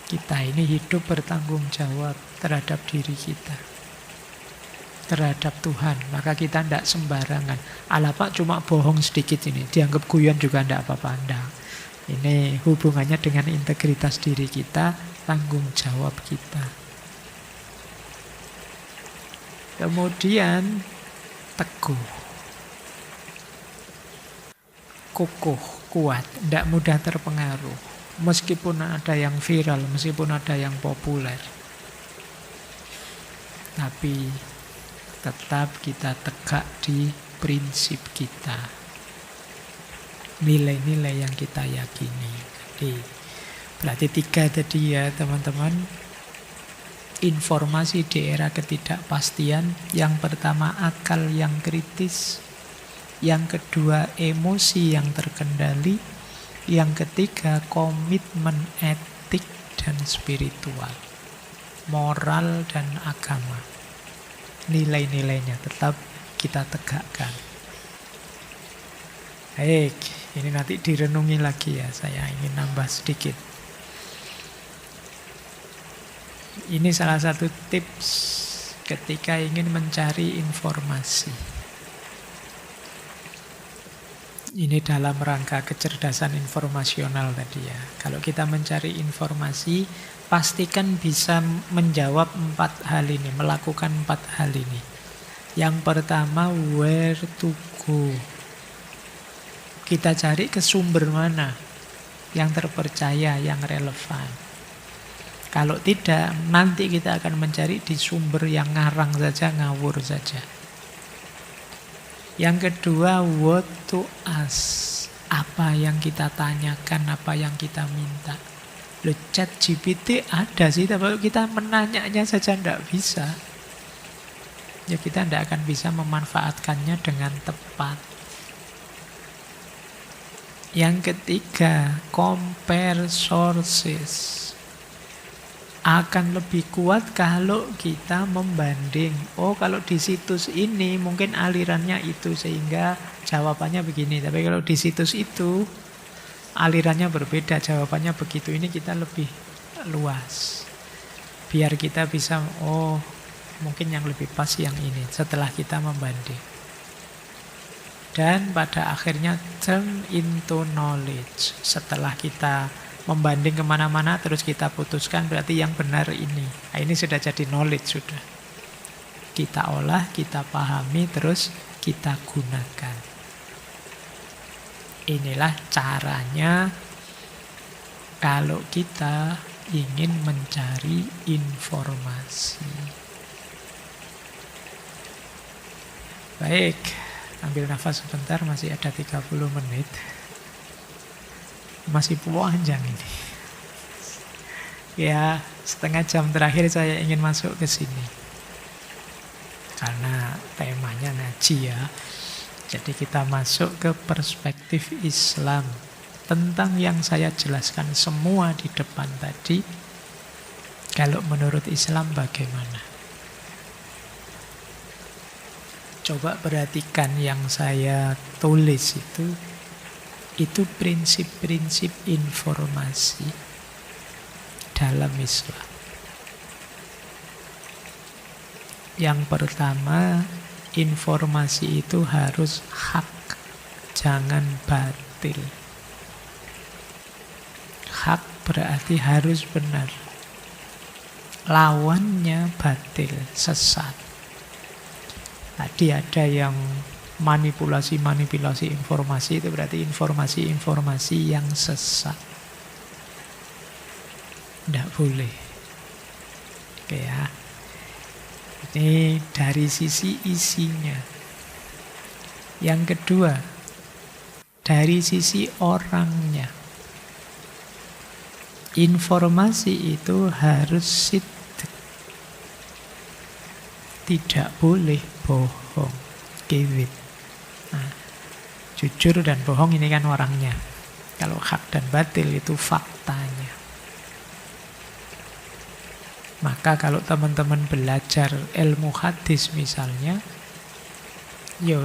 Speaker 1: Kita ini hidup bertanggung jawab terhadap diri kita, terhadap Tuhan. Maka kita tidak sembarangan. Alah Pak, cuma bohong sedikit ini, dianggap guyon juga tidak apa-apa. Enggak. Ini hubungannya dengan integritas diri kita, tanggung jawab kita. Kemudian teguh, kokoh, kuat, tidak mudah terpengaruh. Meskipun ada yang viral, meskipun ada yang populer, tapi tetap kita tegak di prinsip kita, nilai-nilai yang kita yakini. Jadi, berarti 3 tadi ya teman-teman. Informasi di era ketidakpastian. Yang pertama, akal yang kritis. Yang kedua, emosi yang terkendali. Yang ketiga, komitmen etik dan spiritual, moral dan agama. Nilai-nilainya tetap kita tegakkan. Baik, ini nanti direnungi lagi ya, saya ingin nambah sedikit. Ini salah satu tips ketika ingin mencari informasi. Ini dalam rangka kecerdasan informasional tadi ya. Kalau kita mencari informasi, pastikan bisa menjawab 4 hal ini, melakukan 4 hal ini. Yang pertama, where to go. Kita cari ke sumber mana yang terpercaya, yang relevan. Kalau tidak, nanti kita akan mencari di sumber yang ngarang saja, ngawur saja. Yang kedua, what to ask. Apa yang kita tanyakan, apa yang kita minta. Loh, ChatGPT ada sih, tapi kita menanyanya saja tidak bisa. Ya kita tidak akan bisa memanfaatkannya dengan tepat. Yang ketiga, compare sources. Akan lebih kuat kalau kita membanding. Oh, kalau di situs ini mungkin alirannya itu sehingga jawabannya begini. Tapi kalau di situs itu alirannya berbeda, jawabannya begitu. Ini kita lebih luas. Biar kita bisa, oh mungkin yang lebih pas yang ini setelah kita membanding. Dan pada akhirnya turn into knowledge. Setelah kita membanding kemana-mana terus kita putuskan berarti yang benar ini. Nah, ini sudah jadi knowledge sudah. Kita olah, kita pahami, terus kita gunakan. Inilah caranya kalau kita ingin mencari informasi. Baik. Ambil nafas sebentar, masih ada 30 menit. Masih panjang ini. Ya, setengah jam terakhir saya ingin masuk ke sini. Karena temanya ngaji ya. Jadi kita masuk ke perspektif Islam tentang yang saya jelaskan semua di depan tadi. Kalau menurut Islam bagaimana? Coba perhatikan yang saya tulis itu prinsip-prinsip informasi dalam Islam. Yang pertama, informasi itu harus hak, jangan batil. Hak berarti harus benar. Lawannya batil, sesat. Tadi ada yang manipulasi informasi, itu berarti informasi-informasi yang sesat. Tidak boleh. Oke ya. Ini dari sisi isinya. Yang kedua, dari sisi orangnya. Informasi itu harus sidq. Tidak boleh bohong, kewit. Nah, jujur dan bohong ini kan orangnya. Kalau hak dan batil itu faktanya. Maka kalau teman-teman belajar ilmu hadis misalnya,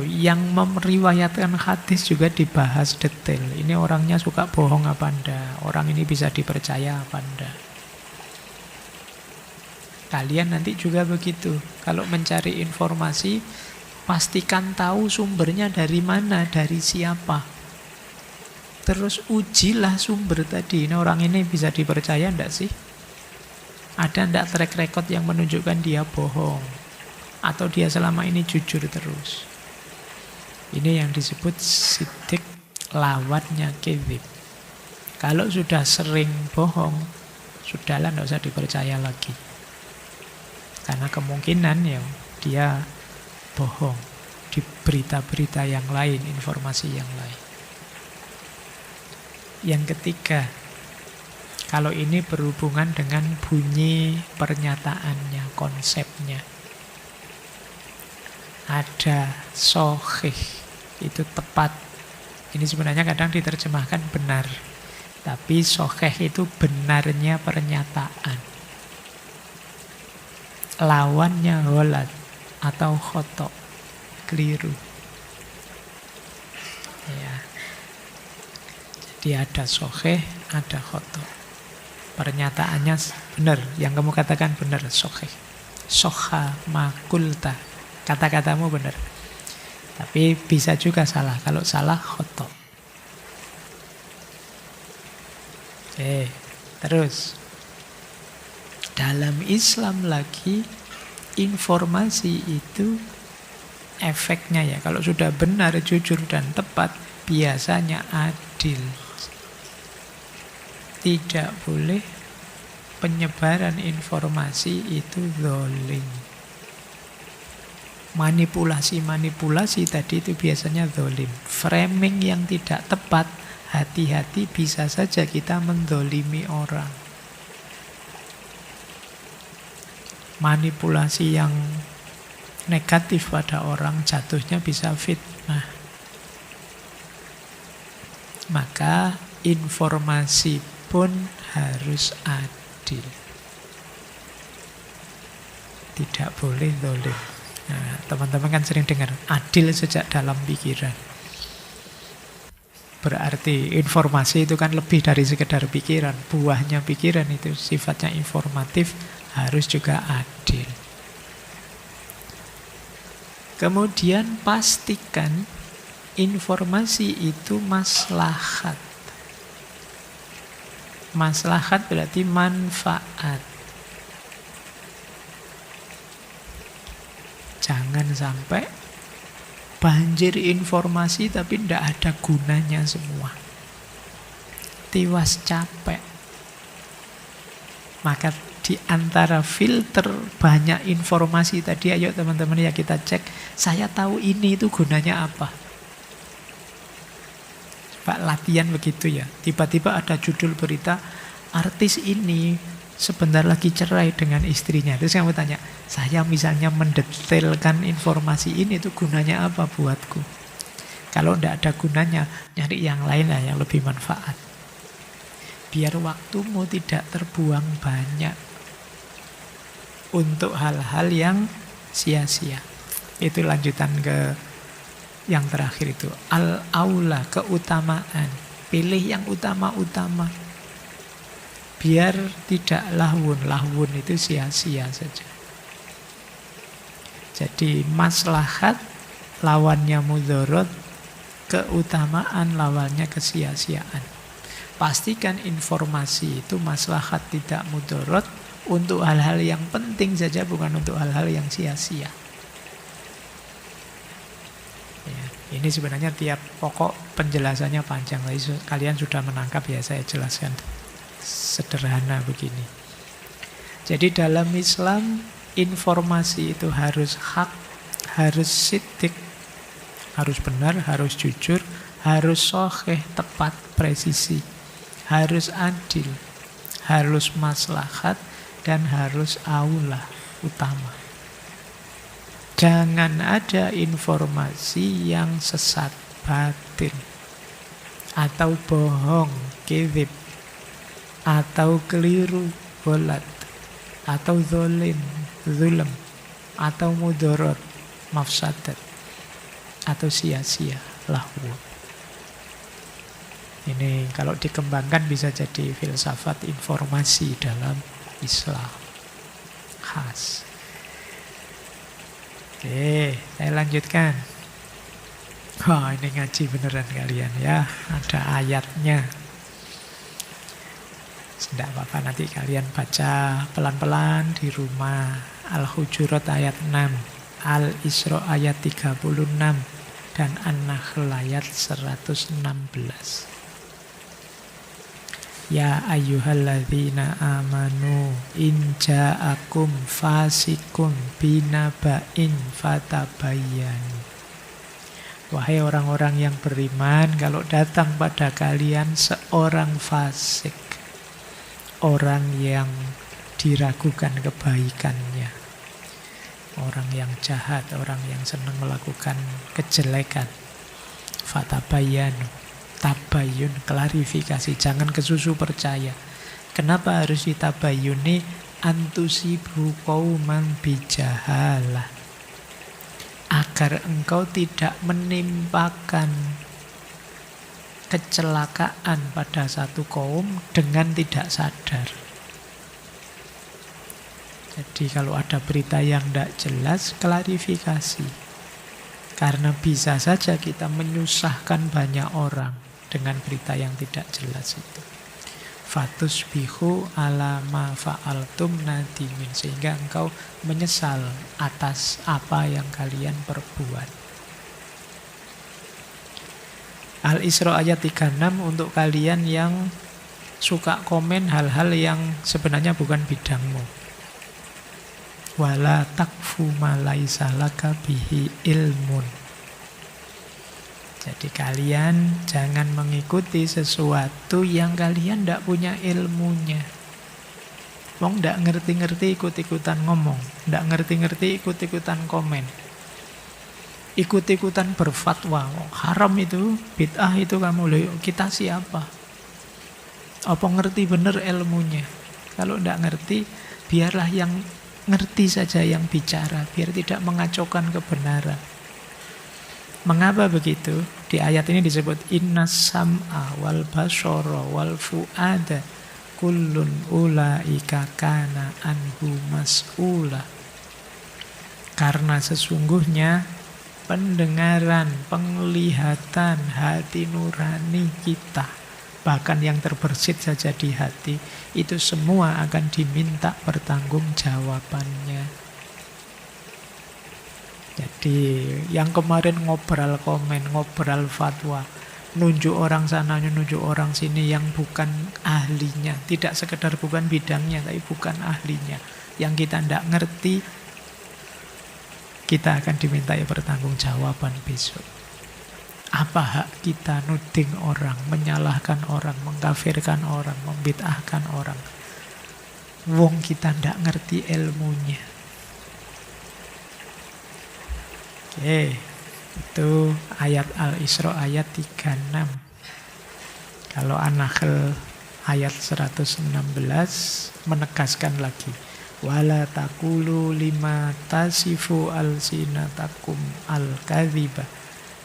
Speaker 1: yang meriwayatkan hadis juga dibahas detail. Ini orangnya suka bohong apa enggak? Orang ini bisa dipercaya apa enggak? Kalian nanti juga begitu. Kalau mencari informasi, pastikan tahu sumbernya dari mana, dari siapa. Terus ujilah sumber tadi. Ini orang ini bisa dipercaya enggak sih? Ada enggak track record yang menunjukkan dia bohong? Atau dia selama ini jujur terus? Ini yang disebut siddiq, lawannya kedzib. Kalau sudah sering bohong, sudahlah enggak usah dipercaya lagi. Karena kemungkinan ya dia bohong di berita-berita yang lain, informasi yang lain. Yang ketiga, kalau ini berhubungan dengan bunyi pernyataannya, konsepnya. Ada sahih, itu tepat. Ini sebenarnya kadang diterjemahkan benar. Tapi sahih itu benarnya pernyataan. Lawannya ghalat atau khoto, keliru. Ya. Jadi ada sahih, ada khoto. Pernyataannya benar, yang kamu katakan benar, sahih. Soha makulta, kata-katamu benar. Tapi bisa juga salah. Kalau salah, khoto. Oke, terus. Dalam Islam lagi, informasi itu efeknya ya. Kalau sudah benar, jujur, dan tepat, biasanya adil. Tidak boleh penyebaran informasi itu zalim. Manipulasi tadi itu biasanya zalim. Framing yang tidak tepat, hati-hati bisa saja kita menzalimi orang. Manipulasi yang negatif pada orang jatuhnya bisa fitnah. Maka informasi pun harus adil. Tidak boleh zalim. Nah, teman-teman kan sering dengar adil sejak dalam pikiran. Berarti informasi itu kan lebih dari sekedar pikiran. Buahnya pikiran itu sifatnya informatif, harus juga adil. Kemudian pastikan informasi itu maslahat. Maslahat berarti manfaat. Jangan sampai banjir informasi tapi tidak ada gunanya semua. Tiwas capek. Maka Di antara filter banyak informasi tadi, ayo teman-teman ya kita cek, saya tahu ini itu gunanya apa. Pak latihan begitu ya. Tiba-tiba ada judul berita, artis ini sebentar lagi cerai dengan istrinya. Terus kamu tanya, saya misalnya mendetailkan informasi ini itu gunanya apa buatku? Kalau tidak ada gunanya, nyari yang lain lah yang lebih manfaat. Biar waktumu tidak terbuang banyak untuk hal-hal yang sia-sia. Itu lanjutan ke yang terakhir itu. Al-aula, keutamaan. Pilih yang utama-utama. Biar tidak lahwun. Lahwun itu sia-sia saja. Jadi maslahat lawannya mudorot, keutamaan lawannya kesia-siaan. Pastikan informasi itu maslahat tidak mudorot, untuk hal-hal yang penting saja, bukan untuk hal-hal yang sia-sia. Ya, ini sebenarnya tiap pokok penjelasannya panjang, kalian sudah menangkap ya, saya jelaskan sederhana begini. Jadi dalam Islam, informasi itu harus hak, harus siddiq, harus benar, harus jujur, harus sahih, tepat, presisi, harus adil, harus maslahat, dan harus aula, utama. Jangan ada informasi yang sesat, batil, atau bohong, kedzib, atau keliru, bolat, atau zolim, zulm, atau mudorot, mafsadat, atau sia-sia, lahwu. Ini kalau dikembangkan bisa jadi filsafat informasi dalam Islam khas. Oke, saya lanjutkan. Oh, ini ngaji beneran kalian ya. Ada ayatnya. Tidak apa-apa, nanti kalian baca pelan-pelan di rumah. Al-Hujurat ayat 6, Al-Isra ayat 36, dan An-Nahl ayat 116. Ya ayyuhalladzina amanu in ja'akum fasikum binaba'in fatabayyanu. Wahai orang-orang yang beriman, kalau datang pada kalian seorang fasik, orang yang diragukan kebaikannya, orang yang jahat, orang yang senang melakukan kejelekan, fatabayyanu. Tabayun, klarifikasi, jangan kesusu percaya. Kenapa harus ditabayuni? Antusibu qauman bijahalah, agar engkau tidak menimpakan kecelakaan pada satu kaum dengan tidak sadar. Jadi kalau ada berita yang tidak jelas, klarifikasi. Karena bisa saja kita menyusahkan banyak orang dengan berita yang tidak jelas itu. Fatusbihu ala ma fa'altum nadimin, sehingga engkau menyesal atas apa yang kalian perbuat. Al-Isra ayat 36 untuk kalian yang suka komen hal-hal yang sebenarnya bukan bidangmu. Wala takfu ma laisa laka bihi ilmun. Jadi kalian jangan mengikuti sesuatu yang kalian tidak punya ilmunya. Wong tidak ngerti-ngerti ikut-ikutan ngomong, tidak ngerti-ngerti ikut-ikutan komen, ikut-ikutan berfatwa. Haram itu, bid'ah itu kamu. Kita siapa? Apa ngerti benar ilmunya? Kalau tidak ngerti, biarlah yang ngerti saja yang bicara, biar tidak mengacaukan kebenaran. Mengapa begitu? Di ayat ini disebut innas sam'a wal basara wal fu'ada kullun ulaika kana anhu mas'ula. Karena sesungguhnya pendengaran, penglihatan, hati nurani kita, bahkan yang terbersit saja di hati, itu semua akan diminta pertanggungjawabannya. Jadi yang kemarin ngobrol komen, ngobrol fatwa, nunjuk orang sana, nunjuk orang sini yang bukan ahlinya. Tidak sekedar bukan bidangnya, tapi bukan ahlinya. Yang kita tidak ngerti, kita akan dimintai pertanggungjawaban besok. Apa hak kita nuding orang, menyalahkan orang, mengkafirkan orang, membid'ahkan orang? Wong kita tidak ngerti ilmunya. Oke, itu ayat Al-Isra ayat 36. Kalau An-Nahl ayat 116 menegaskan lagi. Wala taqulu lima tasifu alsinatakum al-kadhiba.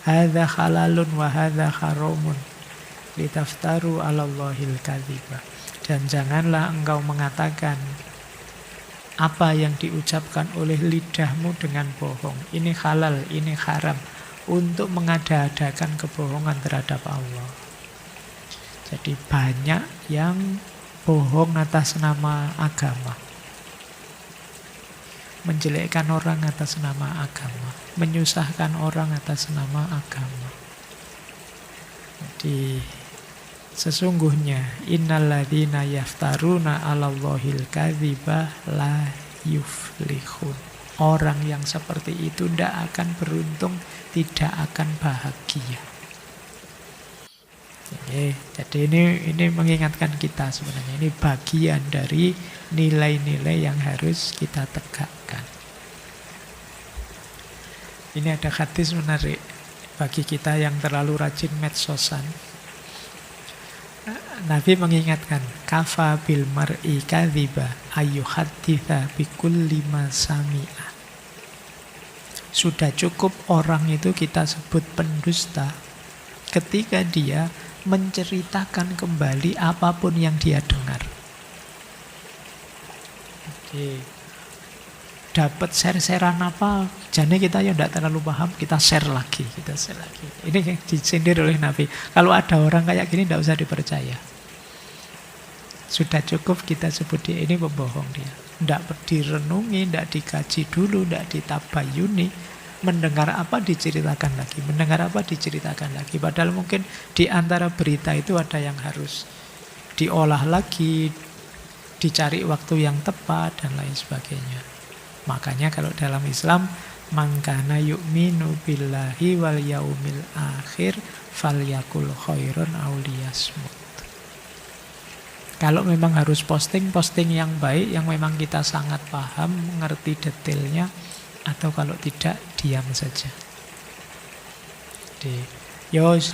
Speaker 1: Hadza halalun wa hadza haramun. Litaftaru 'alallahil kadhiba. Dan janganlah engkau mengatakan apa yang diucapkan oleh lidahmu dengan bohong. Ini halal, ini haram. Untuk mengada-adakan kebohongan terhadap Allah. Jadi banyak yang bohong atas nama agama. Menjelekkan orang atas nama agama. Menyusahkan orang atas nama agama. Jadi sesungguhnya innalladzina yaftaruna 'alallahil kadziba la yuflihun. Orang yang seperti itu tidak akan beruntung, tidak akan bahagia. Jadi ini mengingatkan kita sebenarnya. Ini bagian dari nilai-nilai yang harus kita tegakkan. Ini ada hadis menarik bagi kita yang terlalu rajin medsosan. Nabi mengingatkan, kafa bil mar'i kadhiba ayyuhadditha bikulli ma sami'a. Sudah cukup orang itu kita sebut pendusta ketika dia menceritakan kembali apapun yang dia dengar. Oke. Dapat share-sharean apa, jane kita ya tidak terlalu paham, kita share lagi. Ini yang disindir oleh Nabi. Kalau ada orang kayak gini tidak usah dipercaya. Sudah cukup kita sebut dia ini pembohong dia. Tidak direnungi, tidak dikaji dulu, tidak ditabayuni. Mendengar apa diceritakan lagi, mendengar apa diceritakan lagi. Padahal mungkin di antara berita itu ada yang harus diolah lagi, dicari waktu yang tepat dan lain sebagainya. Makanya kalau dalam Islam, man kana yu'minu billahi wal yaumil akhir falyakul khairan aw liyasmut. Kalau memang harus posting yang baik, yang memang kita sangat paham, mengerti detailnya. Atau kalau tidak, diam saja.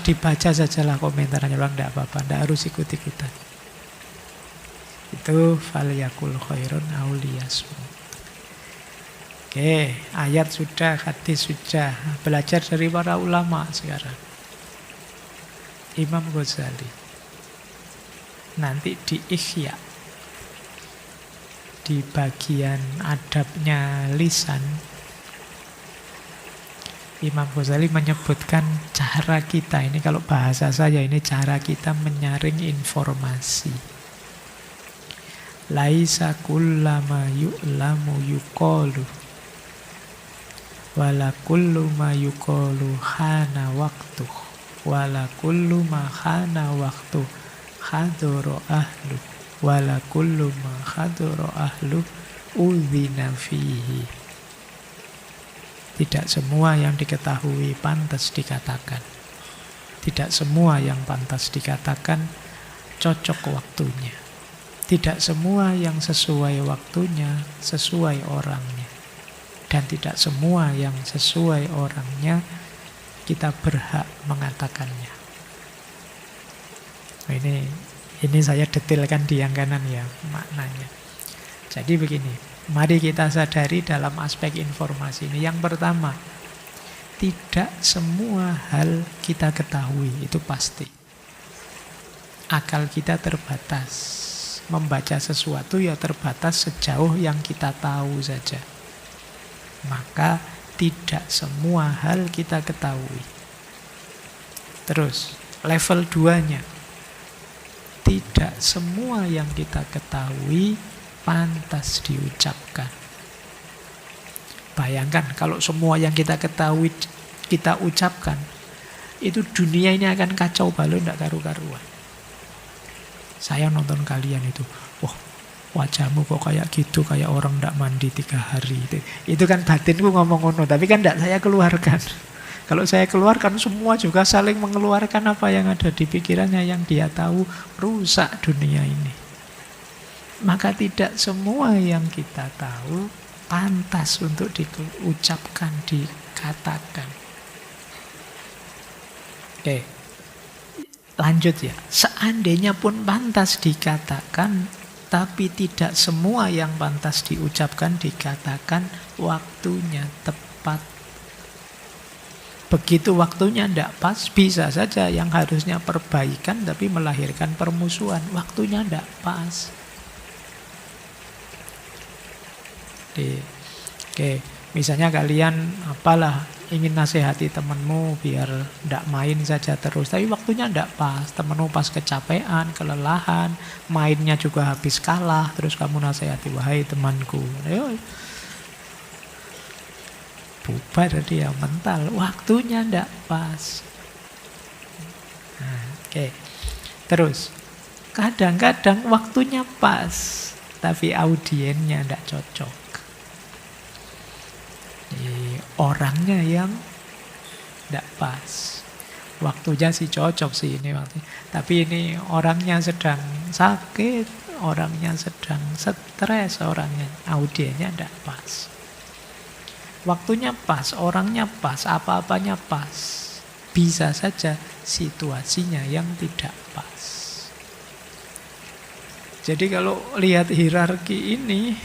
Speaker 1: Dibaca sajalah komentarnya, orang tidak apa-apa, tidak harus ikut-ikutan. Itu falyakul khairun aw liyasmut. Oke, ayat sudah, hadis sudah. Belajar dari para ulama sekarang. Imam Ghazali. Nanti di Ihya, di bagian adabnya lisan, Imam Ghazali menyebutkan cara kita, ini kalau bahasa saya, ini cara kita menyaring informasi. Laisa kullama yu'lamu yuqalu wala kullu ma yuqalu khana waqtu wala kullu ma khana waqtu khadara ahlu wala kullu ma khadara ahlu udzina fihi. Tidak semua yang diketahui pantas dikatakan. Tidak semua yang pantas dikatakan cocok waktunya. Tidak semua yang sesuai waktunya sesuai orangnya. Dan tidak semua yang sesuai orangnya kita berhak mengatakannya. Nah, ini saya detailkan di yang kanan ya maknanya. Jadi begini, mari kita sadari dalam aspek informasi ini. Yang pertama, tidak semua hal kita ketahui, itu pasti. Akal kita terbatas. Membaca sesuatu ya terbatas sejauh yang kita tahu saja. Maka tidak semua hal kita ketahui. Terus, level 2-nya. Tidak semua yang kita ketahui pantas diucapkan. Bayangkan kalau semua yang kita ketahui kita ucapkan, itu dunia ini akan kacau balau, tidak karu-karuan. Saya nonton kalian itu, wah wajahmu kok kayak gitu, kayak orang tidak mandi 3 hari. Itu kan batinku ngomong ngono, tapi kan tidak saya keluarkan. Kalau saya keluarkan, semua juga saling mengeluarkan apa yang ada di pikirannya, yang dia tahu, rusak dunia ini. Maka tidak semua yang kita tahu pantas untuk diucapkan, dikatakan. Oke, lanjut ya. Seandainya pun pantas dikatakan, tapi tidak semua yang pantas diucapkan, dikatakan waktunya tepat. Begitu waktunya tidak pas, bisa saja yang harusnya perbaikan tapi melahirkan permusuhan. Waktunya tidak pas. Oke, misalnya kalian apalah ingin nasihati temanmu biar tidak main saja terus, tapi waktunya tidak pas. Temanmu pas kecapean, kelelahan, mainnya juga habis kalah, terus kamu nasihati, wahai temanku, ayo bubar dia mental, waktunya ndak pas. Nah, oke. Terus kadang-kadang waktunya pas, tapi audiennya ndak cocok. Orangnya yang ndak pas. Waktunya sih cocok sih ini waktunya, tapi ini orangnya sedang sakit, orangnya sedang stres, orangnya, audiennya ndak pas. Waktunya pas, orangnya pas, apa-apanya pas. Bisa saja situasinya yang tidak pas. Jadi kalau lihat hierarki ini,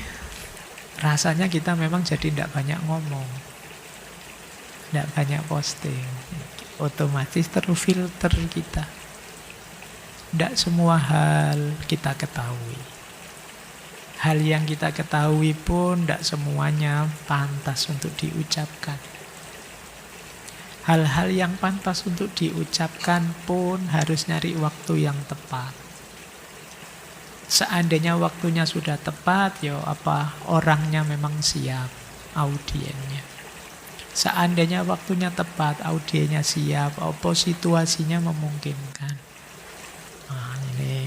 Speaker 1: rasanya kita memang jadi tidak banyak ngomong, tidak banyak posting. Otomatis terfilter kita. Tidak semua hal kita ketahui. Hal yang kita ketahui pun tidak semuanya pantas untuk diucapkan. Hal-hal yang pantas untuk diucapkan pun harus nyari waktu yang tepat. Seandainya waktunya sudah tepat, ya apa orangnya memang siap, audiennya. Seandainya waktunya tepat, audiennya siap, apa situasinya memungkinkan. Nah, ini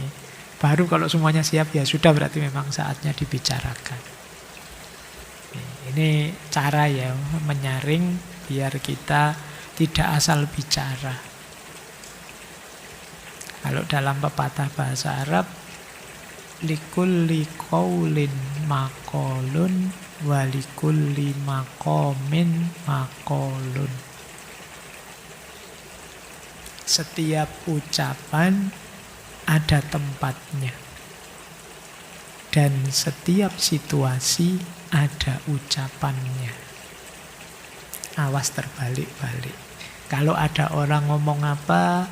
Speaker 1: baru kalau semuanya siap, ya sudah berarti memang saatnya dibicarakan. Ini cara ya menyaring biar kita tidak asal bicara. Kalau dalam pepatah bahasa Arab, likulli qaulin maqalun wa likulli maqamin maqalun. Setiap ucapan ada tempatnya, dan setiap situasi ada ucapannya. Awas terbalik-balik. Kalau ada orang ngomong apa,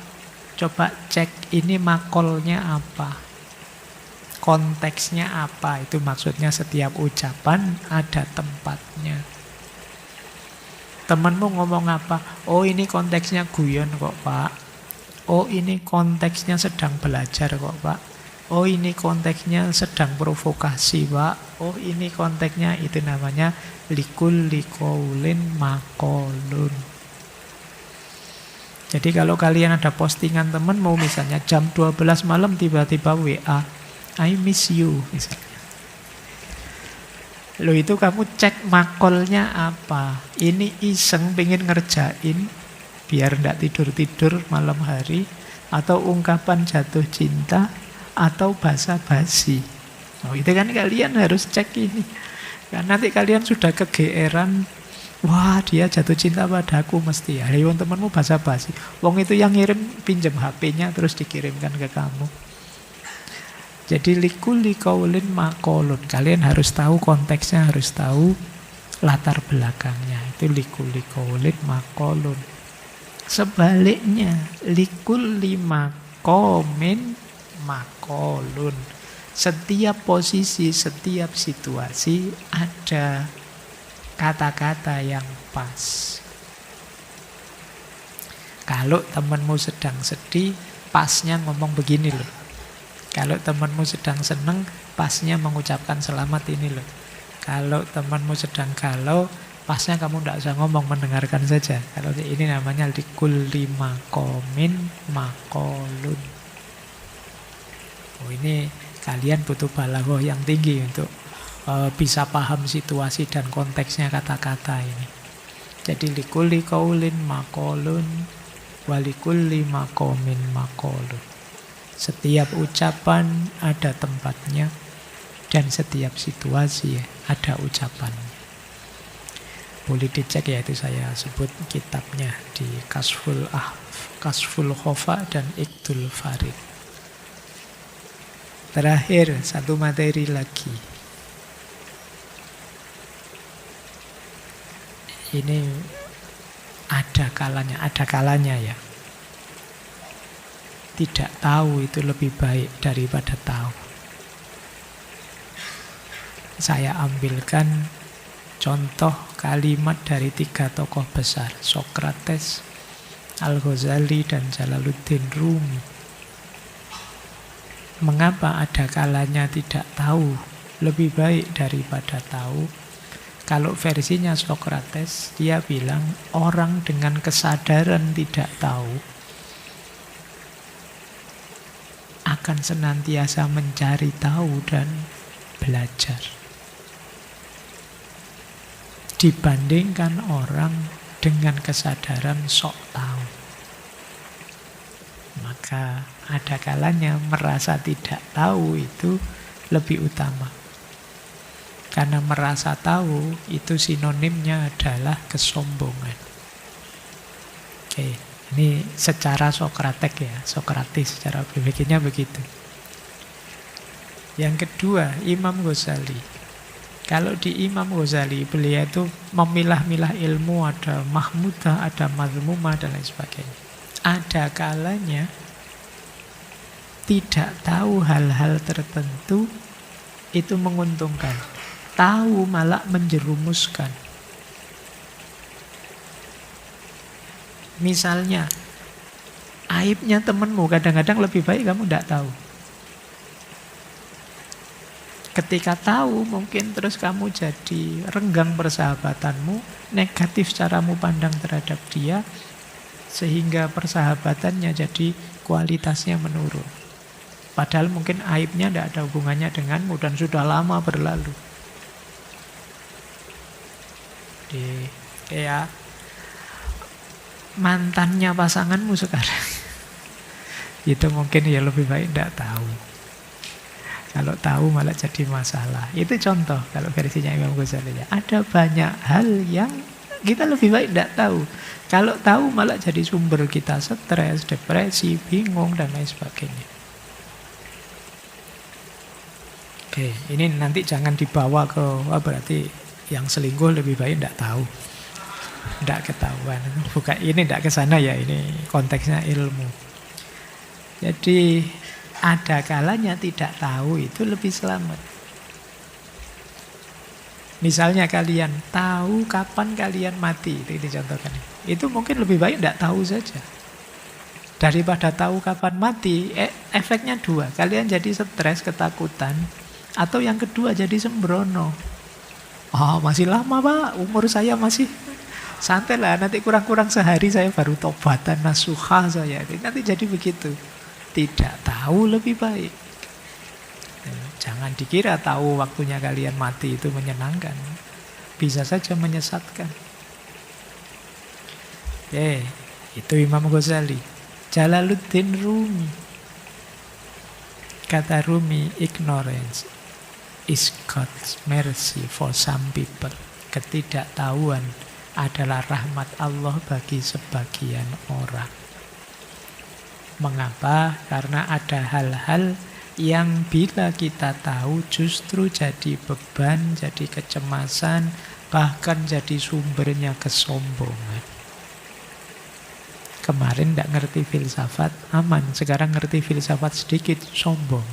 Speaker 1: coba cek ini makolnya apa, konteksnya apa. Itu maksudnya setiap ucapan ada tempatnya. Temanmu ngomong apa, oh ini konteksnya guyon kok pak, oh ini konteksnya sedang belajar kok pak, oh ini konteksnya sedang provokasi pak, oh ini konteksnya, itu namanya likulli qaulin maqalun. Jadi kalau kalian ada postingan temen mau misalnya jam 12 malam tiba-tiba WA, I miss you misalnya. Loh itu kamu cek makolnya apa. Ini iseng pengen ngerjain biar ndak tidur-tidur malam hari, atau ungkapan jatuh cinta, atau basa-basi. Oh itu kan kalian harus cek ini. Karena nanti kalian sudah kegeeran, wah dia jatuh cinta padaku mesti ya. Wong temanmu basa-basi. Wong itu yang ngirim pinjam HP-nya terus dikirimkan ke kamu. Jadi likulli qaulin maqalun. Kalian harus tahu konteksnya, harus tahu latar belakangnya. Itu likulli qaulin maqalun. Sebaliknya, likulli maqamin maqalun. Setiap posisi, setiap situasi ada kata-kata yang pas. Kalau temanmu sedang sedih, pasnya ngomong begini loh. Kalau temanmu sedang senang, pasnya mengucapkan selamat ini loh. Kalau temanmu sedang galau, Pasnya kamu tidak usah ngomong, mendengarkan saja. Kalau ini namanya likulli maqamin maqalun. Oh, ini kalian butuh balaghah yang tinggi untuk bisa paham situasi dan konteksnya kata-kata ini. Jadi likulli qaulin maqalun walikulli maqamin maqalun. Setiap ucapan ada tempatnya dan setiap situasi ada ucapannya. Boleh dicek ya, itu saya sebut kitabnya di Kasful Khofa dan Iqdul Farid. Terakhir, satu materi lagi. Ini ada kalanya ya. Tidak tahu itu lebih baik daripada tahu. Saya ambilkan contoh kalimat dari 3 tokoh besar, Sokrates, Al-Ghazali, dan Jalaluddin Rumi. Mengapa ada kalanya tidak tahu lebih baik daripada tahu? Kalau versinya Sokrates, dia bilang orang dengan kesadaran tidak tahu akan senantiasa mencari tahu dan belajar. Dibandingkan orang dengan kesadaran sok tahu. Maka ada kalanya merasa tidak tahu itu lebih utama. Karena merasa tahu itu sinonimnya adalah kesombongan. Oke, ini secara Sokrates ya, Sokratis secara berpikirnya begitu. Yang kedua, Imam Ghazali. Kalau di Imam Ghazali, beliau itu memilah-milah ilmu, ada mahmudah, ada mazmumah, dan lain sebagainya. Ada kalanya tidak tahu hal-hal tertentu itu menguntungkan. Tahu malah menjerumuskan. Misalnya, aibnya temanmu kadang-kadang lebih baik kamu tidak tahu. Ketika tahu mungkin terus kamu jadi renggang persahabatanmu, negatif caramu pandang terhadap dia, sehingga persahabatannya jadi kualitasnya menurun. Padahal mungkin aibnya tidak ada hubungannya denganmu dan sudah lama berlalu. Kayak mantannya pasanganmu sekarang. Itu mungkin ya lebih baik tidak tahu. Kalau tahu malah jadi masalah. Itu contoh kalau versinya Imam Ghazali. Ada banyak hal yang kita lebih baik tidak tahu. Kalau tahu malah jadi sumber kita stres, depresi, bingung, dan lain sebagainya. Oke, ini nanti jangan dibawa ke, berarti yang selingkuh lebih baik tidak tahu. Tidak ketahuan. Bukan, ini tidak ke sana ya, ini konteksnya ilmu. Jadi ada kalanya tidak tahu itu lebih selamat. Misalnya kalian tahu kapan kalian mati, itu dicontohkan. Itu mungkin lebih baik tidak tahu saja. Daripada tahu kapan mati, efeknya dua. Kalian jadi stres, ketakutan. Atau yang kedua jadi sembrono. Oh, masih lama Pak, umur saya masih santai lah. Nanti kurang-kurang sehari saya baru tobatan, nasuha saya. Nanti jadi begitu. Tidak tahu lebih baik. Jangan dikira tahu waktunya kalian mati itu menyenangkan. Bisa saja menyesatkan. Itu Imam Ghazali. Jalaluddin Rumi. Kata Rumi, ignorance is God's mercy for some people. Ketidaktahuan adalah rahmat Allah bagi sebagian orang. Mengapa? Karena ada hal-hal yang bila kita tahu justru jadi beban, jadi kecemasan, bahkan jadi sumbernya kesombongan. Kemarin tidak ngerti filsafat, aman. Sekarang ngerti filsafat sedikit, sombong.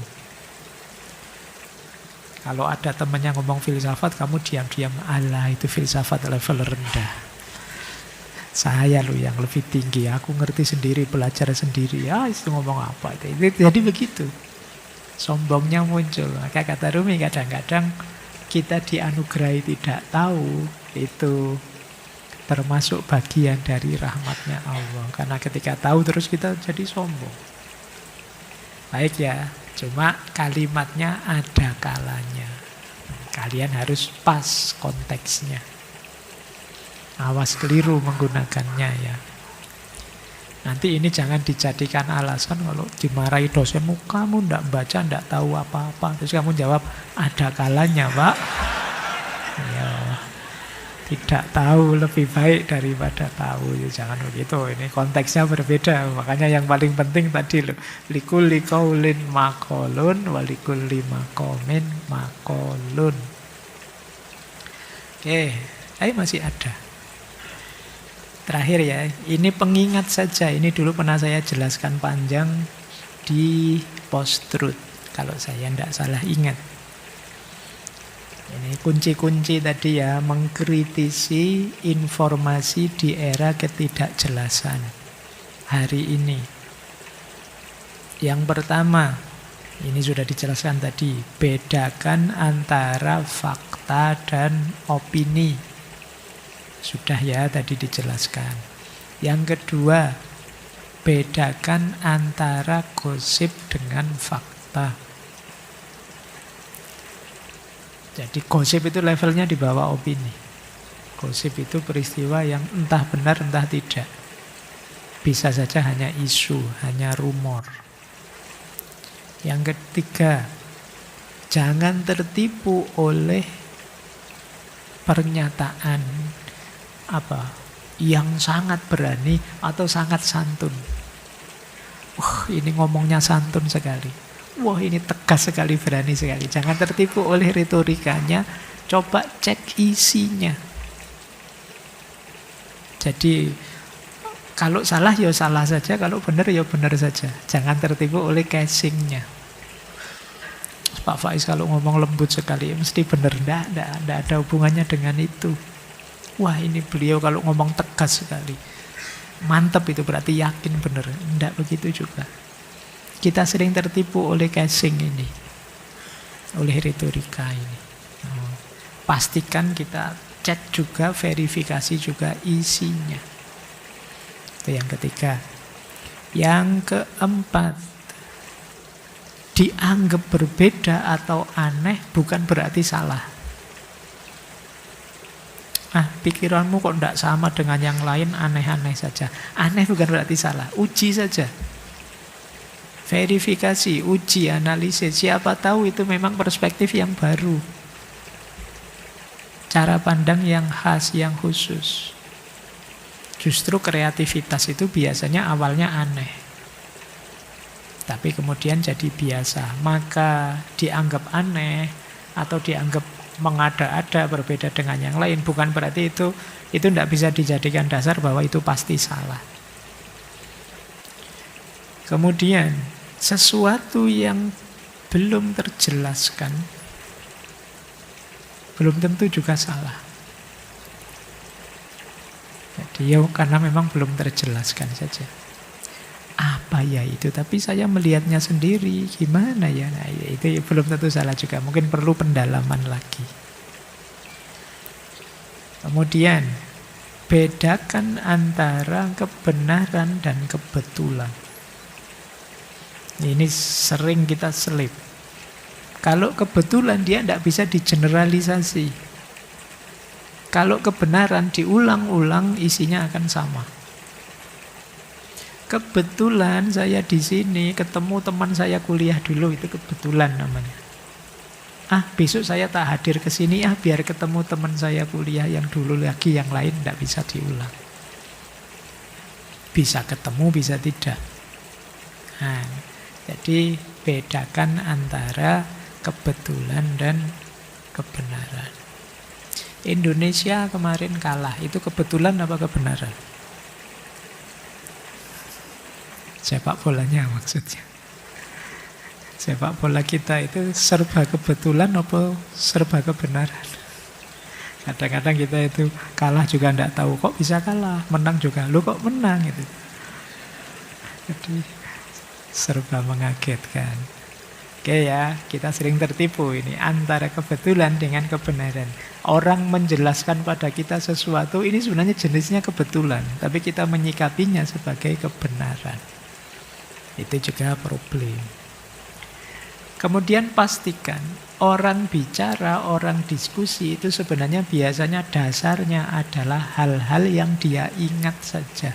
Speaker 1: Kalau ada temannya ngomong filsafat, kamu diam-diam, alah itu filsafat level rendah. Saya loh yang lebih tinggi, aku ngerti sendiri, belajar sendiri. Ya itu ngomong apa itu. Jadi begitu. Sombongnya muncul. Maka kata Rumi, kadang-kadang kita dianugerahi tidak tahu, Itu termasuk bagian dari rahmatnya Allah. Karena ketika tahu terus kita jadi sombong. Baik ya, cuma kalimatnya ada kalanya. Kalian harus pas konteksnya. Awas keliru menggunakannya ya. Nanti ini jangan dijadikan alasan kalau dimarahi dosenmu, kamu ndak baca, ndak tahu apa-apa. Terus kamu jawab, ada kalanya Pak. Ya, tidak tahu lebih baik daripada tahu. Ya, jangan begitu, ini konteksnya berbeda. Makanya yang paling penting tadi loh, likulli qaulin maqalun walikulli maqamin maqalun. Oke, masih ada. Terakhir ya, ini pengingat saja. Ini dulu pernah saya jelaskan panjang di post-truth, kalau saya tidak salah ingat. Ini kunci-kunci tadi ya, mengkritisi informasi di era ketidakjelasan hari ini. Yang pertama, ini sudah dijelaskan tadi, bedakan antara fakta dan opini. Sudah ya tadi dijelaskan. Yang kedua, bedakan antara gosip dengan fakta. Jadi gosip itu levelnya di bawah opini. Gosip itu peristiwa yang entah benar entah tidak. Bisa saja hanya isu, hanya rumor. Yang ketiga, jangan tertipu oleh pernyataan yang sangat berani atau sangat santun. Wah, ini ngomongnya santun sekali. Wah, ini tegas sekali, berani sekali. Jangan tertipu oleh retorikanya, coba cek isinya. Jadi kalau salah ya salah saja, kalau benar ya benar saja. Jangan tertipu oleh casingnya. Pak Faiz kalau ngomong lembut sekali, mesti benar. Tidak ada hubungannya dengan itu. Wah, ini beliau kalau ngomong tegas sekali. Mantap, itu berarti yakin benar. Tidak begitu juga. Kita sering tertipu oleh casing ini. Oleh retorika ini. Pastikan kita cek juga, verifikasi juga isinya. Itu yang ketiga. Yang keempat, dianggap berbeda atau aneh bukan berarti salah. Pikiranmu kok tidak sama dengan yang lain, aneh-aneh saja. Aneh bukan berarti salah. Uji saja. Verifikasi, uji, analisis. Siapa tahu itu memang perspektif yang baru. Cara pandang yang khas, yang khusus. Justru kreativitas itu biasanya awalnya aneh. Tapi kemudian jadi biasa. Maka dianggap aneh atau dianggap mengada-ada berbeda dengan yang lain, bukan berarti itu tidak bisa dijadikan dasar bahwa itu pasti salah. Kemudian sesuatu yang belum terjelaskan belum tentu juga salah. Jadi karena memang belum terjelaskan saja. Apa ya itu? Tapi saya melihatnya sendiri. Gimana ya? Nah, itu belum tentu salah juga. Mungkin perlu pendalaman lagi. Kemudian, bedakan antara kebenaran dan kebetulan. Ini sering kita selip. Kalau kebetulan dia tidak bisa digeneralisasi. Kalau kebenaran diulang-ulang isinya akan sama. Kebetulan saya di sini ketemu teman saya kuliah dulu, itu kebetulan namanya. Besok saya tak hadir ke sini, biar ketemu teman saya kuliah yang dulu lagi, yang lain tidak bisa diulang. Bisa ketemu, bisa tidak. Jadi bedakan antara kebetulan dan kebenaran. Indonesia kemarin kalah, itu kebetulan apa kebenaran? Sepak bolanya maksudnya. Sepak bola kita itu serba kebetulan apa serba kebenaran? Kadang-kadang kita itu kalah juga tidak tahu, kok bisa kalah, menang juga, lu kok menang gitu. Jadi serba mengagetkan. Oke ya, kita sering tertipu ini antara kebetulan dengan kebenaran. Orang menjelaskan pada kita sesuatu, ini sebenarnya jenisnya kebetulan, tapi kita menyikapinya sebagai kebenaran. Itu juga problem. Kemudian pastikan orang bicara, orang diskusi itu sebenarnya biasanya dasarnya adalah hal-hal yang dia ingat saja.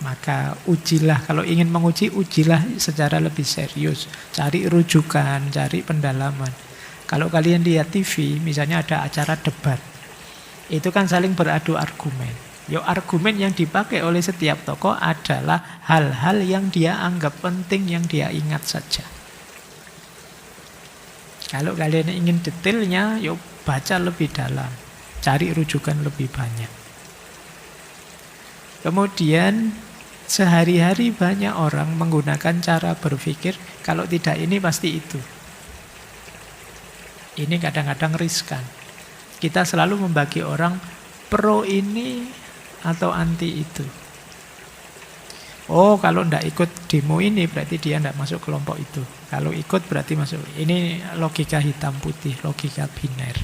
Speaker 1: Maka ujilah, kalau ingin menguji, ujilah secara lebih serius. Cari rujukan, cari pendalaman. Kalau kalian lihat TV, misalnya ada acara debat, itu kan saling beradu argumen. Argumen yang dipakai oleh setiap tokoh adalah hal-hal yang dia anggap penting, yang dia ingat saja. Kalau kalian ingin detailnya, baca lebih dalam. Cari rujukan lebih banyak. Kemudian sehari-hari banyak orang menggunakan cara berpikir, kalau tidak ini pasti itu. Ini kadang-kadang riskan. Kita selalu membagi orang pro ini atau anti itu. Oh, kalau tidak ikut demo ini berarti dia tidak masuk kelompok itu. Kalau ikut berarti masuk. Ini logika hitam putih, logika biner.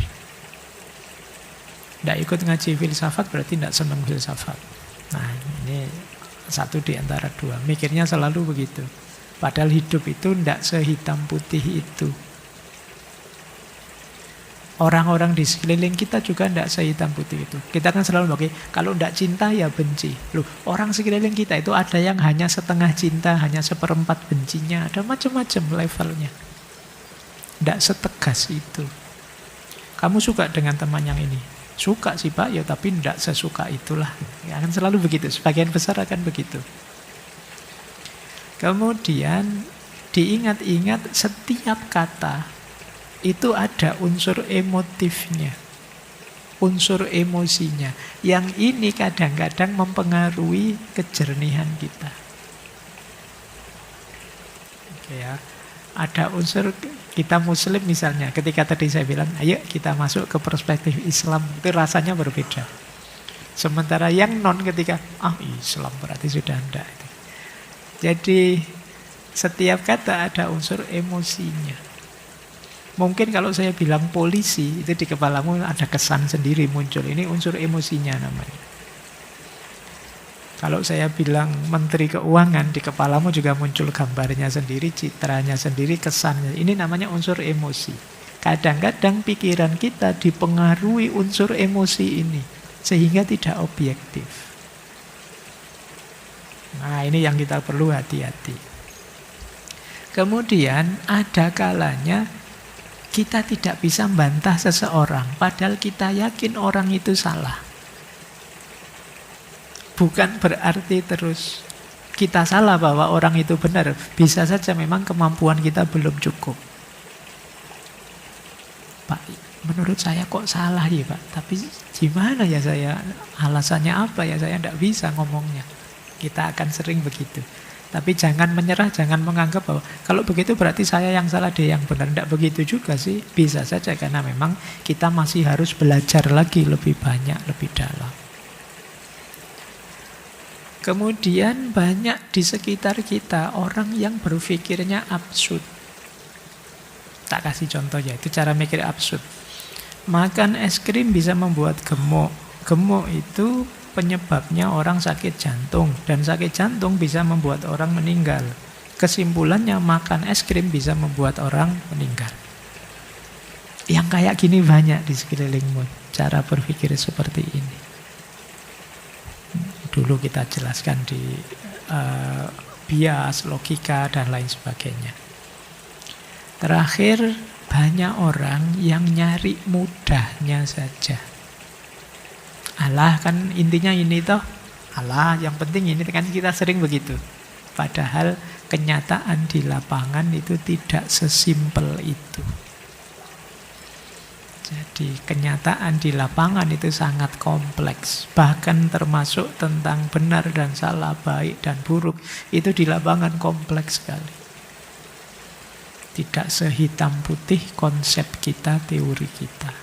Speaker 1: Tidak ikut ngaji filsafat berarti tidak senang filsafat. Nah, ini satu di antara dua. Mikirnya selalu begitu. Padahal hidup itu tidak sehitam putih itu. Orang-orang di sekeliling kita juga tidak sehitam putih itu. Kita kan selalu pakai, kalau tidak cinta ya benci. Loh, orang sekeliling kita itu ada yang hanya setengah cinta, hanya seperempat bencinya. Ada macam-macam levelnya. Tidak setegas itu. Kamu suka dengan teman yang ini? Suka sih Pak, ya tapi tidak sesuka itulah. Ya, akan selalu begitu, sebagian besar akan begitu. Kemudian diingat-ingat setiap kata itu ada unsur emotifnya, unsur emosinya. Yang ini kadang-kadang mempengaruhi kejernihan kita. Oke ya. Ada unsur kita muslim misalnya, ketika tadi saya bilang ayo kita masuk ke perspektif Islam, itu rasanya berbeda. Sementara yang non ketika Islam berarti sudah enggak. Jadi setiap kata ada unsur emosinya. Mungkin kalau saya bilang polisi, itu di kepalamu ada kesan sendiri muncul, ini unsur emosinya namanya. Kalau saya bilang Menteri Keuangan, di kepalamu juga muncul gambarnya sendiri, citranya sendiri, kesannya. Ini namanya unsur emosi. Kadang-kadang pikiran kita dipengaruhi unsur emosi ini, sehingga tidak objektif. Nah, ini yang kita perlu hati-hati. Kemudian ada kalanya kita tidak bisa membantah seseorang, padahal kita yakin orang itu salah. Bukan berarti terus kita salah bahwa orang itu benar. Bisa saja memang kemampuan kita belum cukup. Pak, menurut saya kok salah ya Pak. Tapi gimana ya saya, alasannya apa ya, saya tidak bisa ngomongnya. Kita akan sering begitu. Tapi jangan menyerah, jangan menganggap bahwa kalau begitu berarti saya yang salah, dia yang benar. Tidak begitu juga sih. Bisa saja karena memang kita masih harus belajar lagi lebih banyak, lebih dalam. Kemudian banyak di sekitar kita orang yang berpikirnya absurd. Tak kasih contoh ya, itu cara mikir absurd. Makan es krim bisa membuat gemuk. Gemuk itu penyebabnya orang sakit jantung. Dan sakit jantung bisa membuat orang meninggal. Kesimpulannya makan es krim bisa membuat orang meninggal. Yang kayak gini banyak di sekelilingmu. Cara berpikir seperti ini. Dulu kita jelaskan di bias, logika, dan lain sebagainya. Terakhir, banyak orang yang nyari mudahnya saja. Allah kan intinya ini toh. Allah yang penting ini kan kita sering begitu. Padahal kenyataan di lapangan itu tidak sesimpel itu. Jadi kenyataan di lapangan itu sangat kompleks. Bahkan termasuk tentang benar dan salah, baik dan buruk. Itu di lapangan kompleks sekali. Tidak sehitam putih konsep kita, teori kita.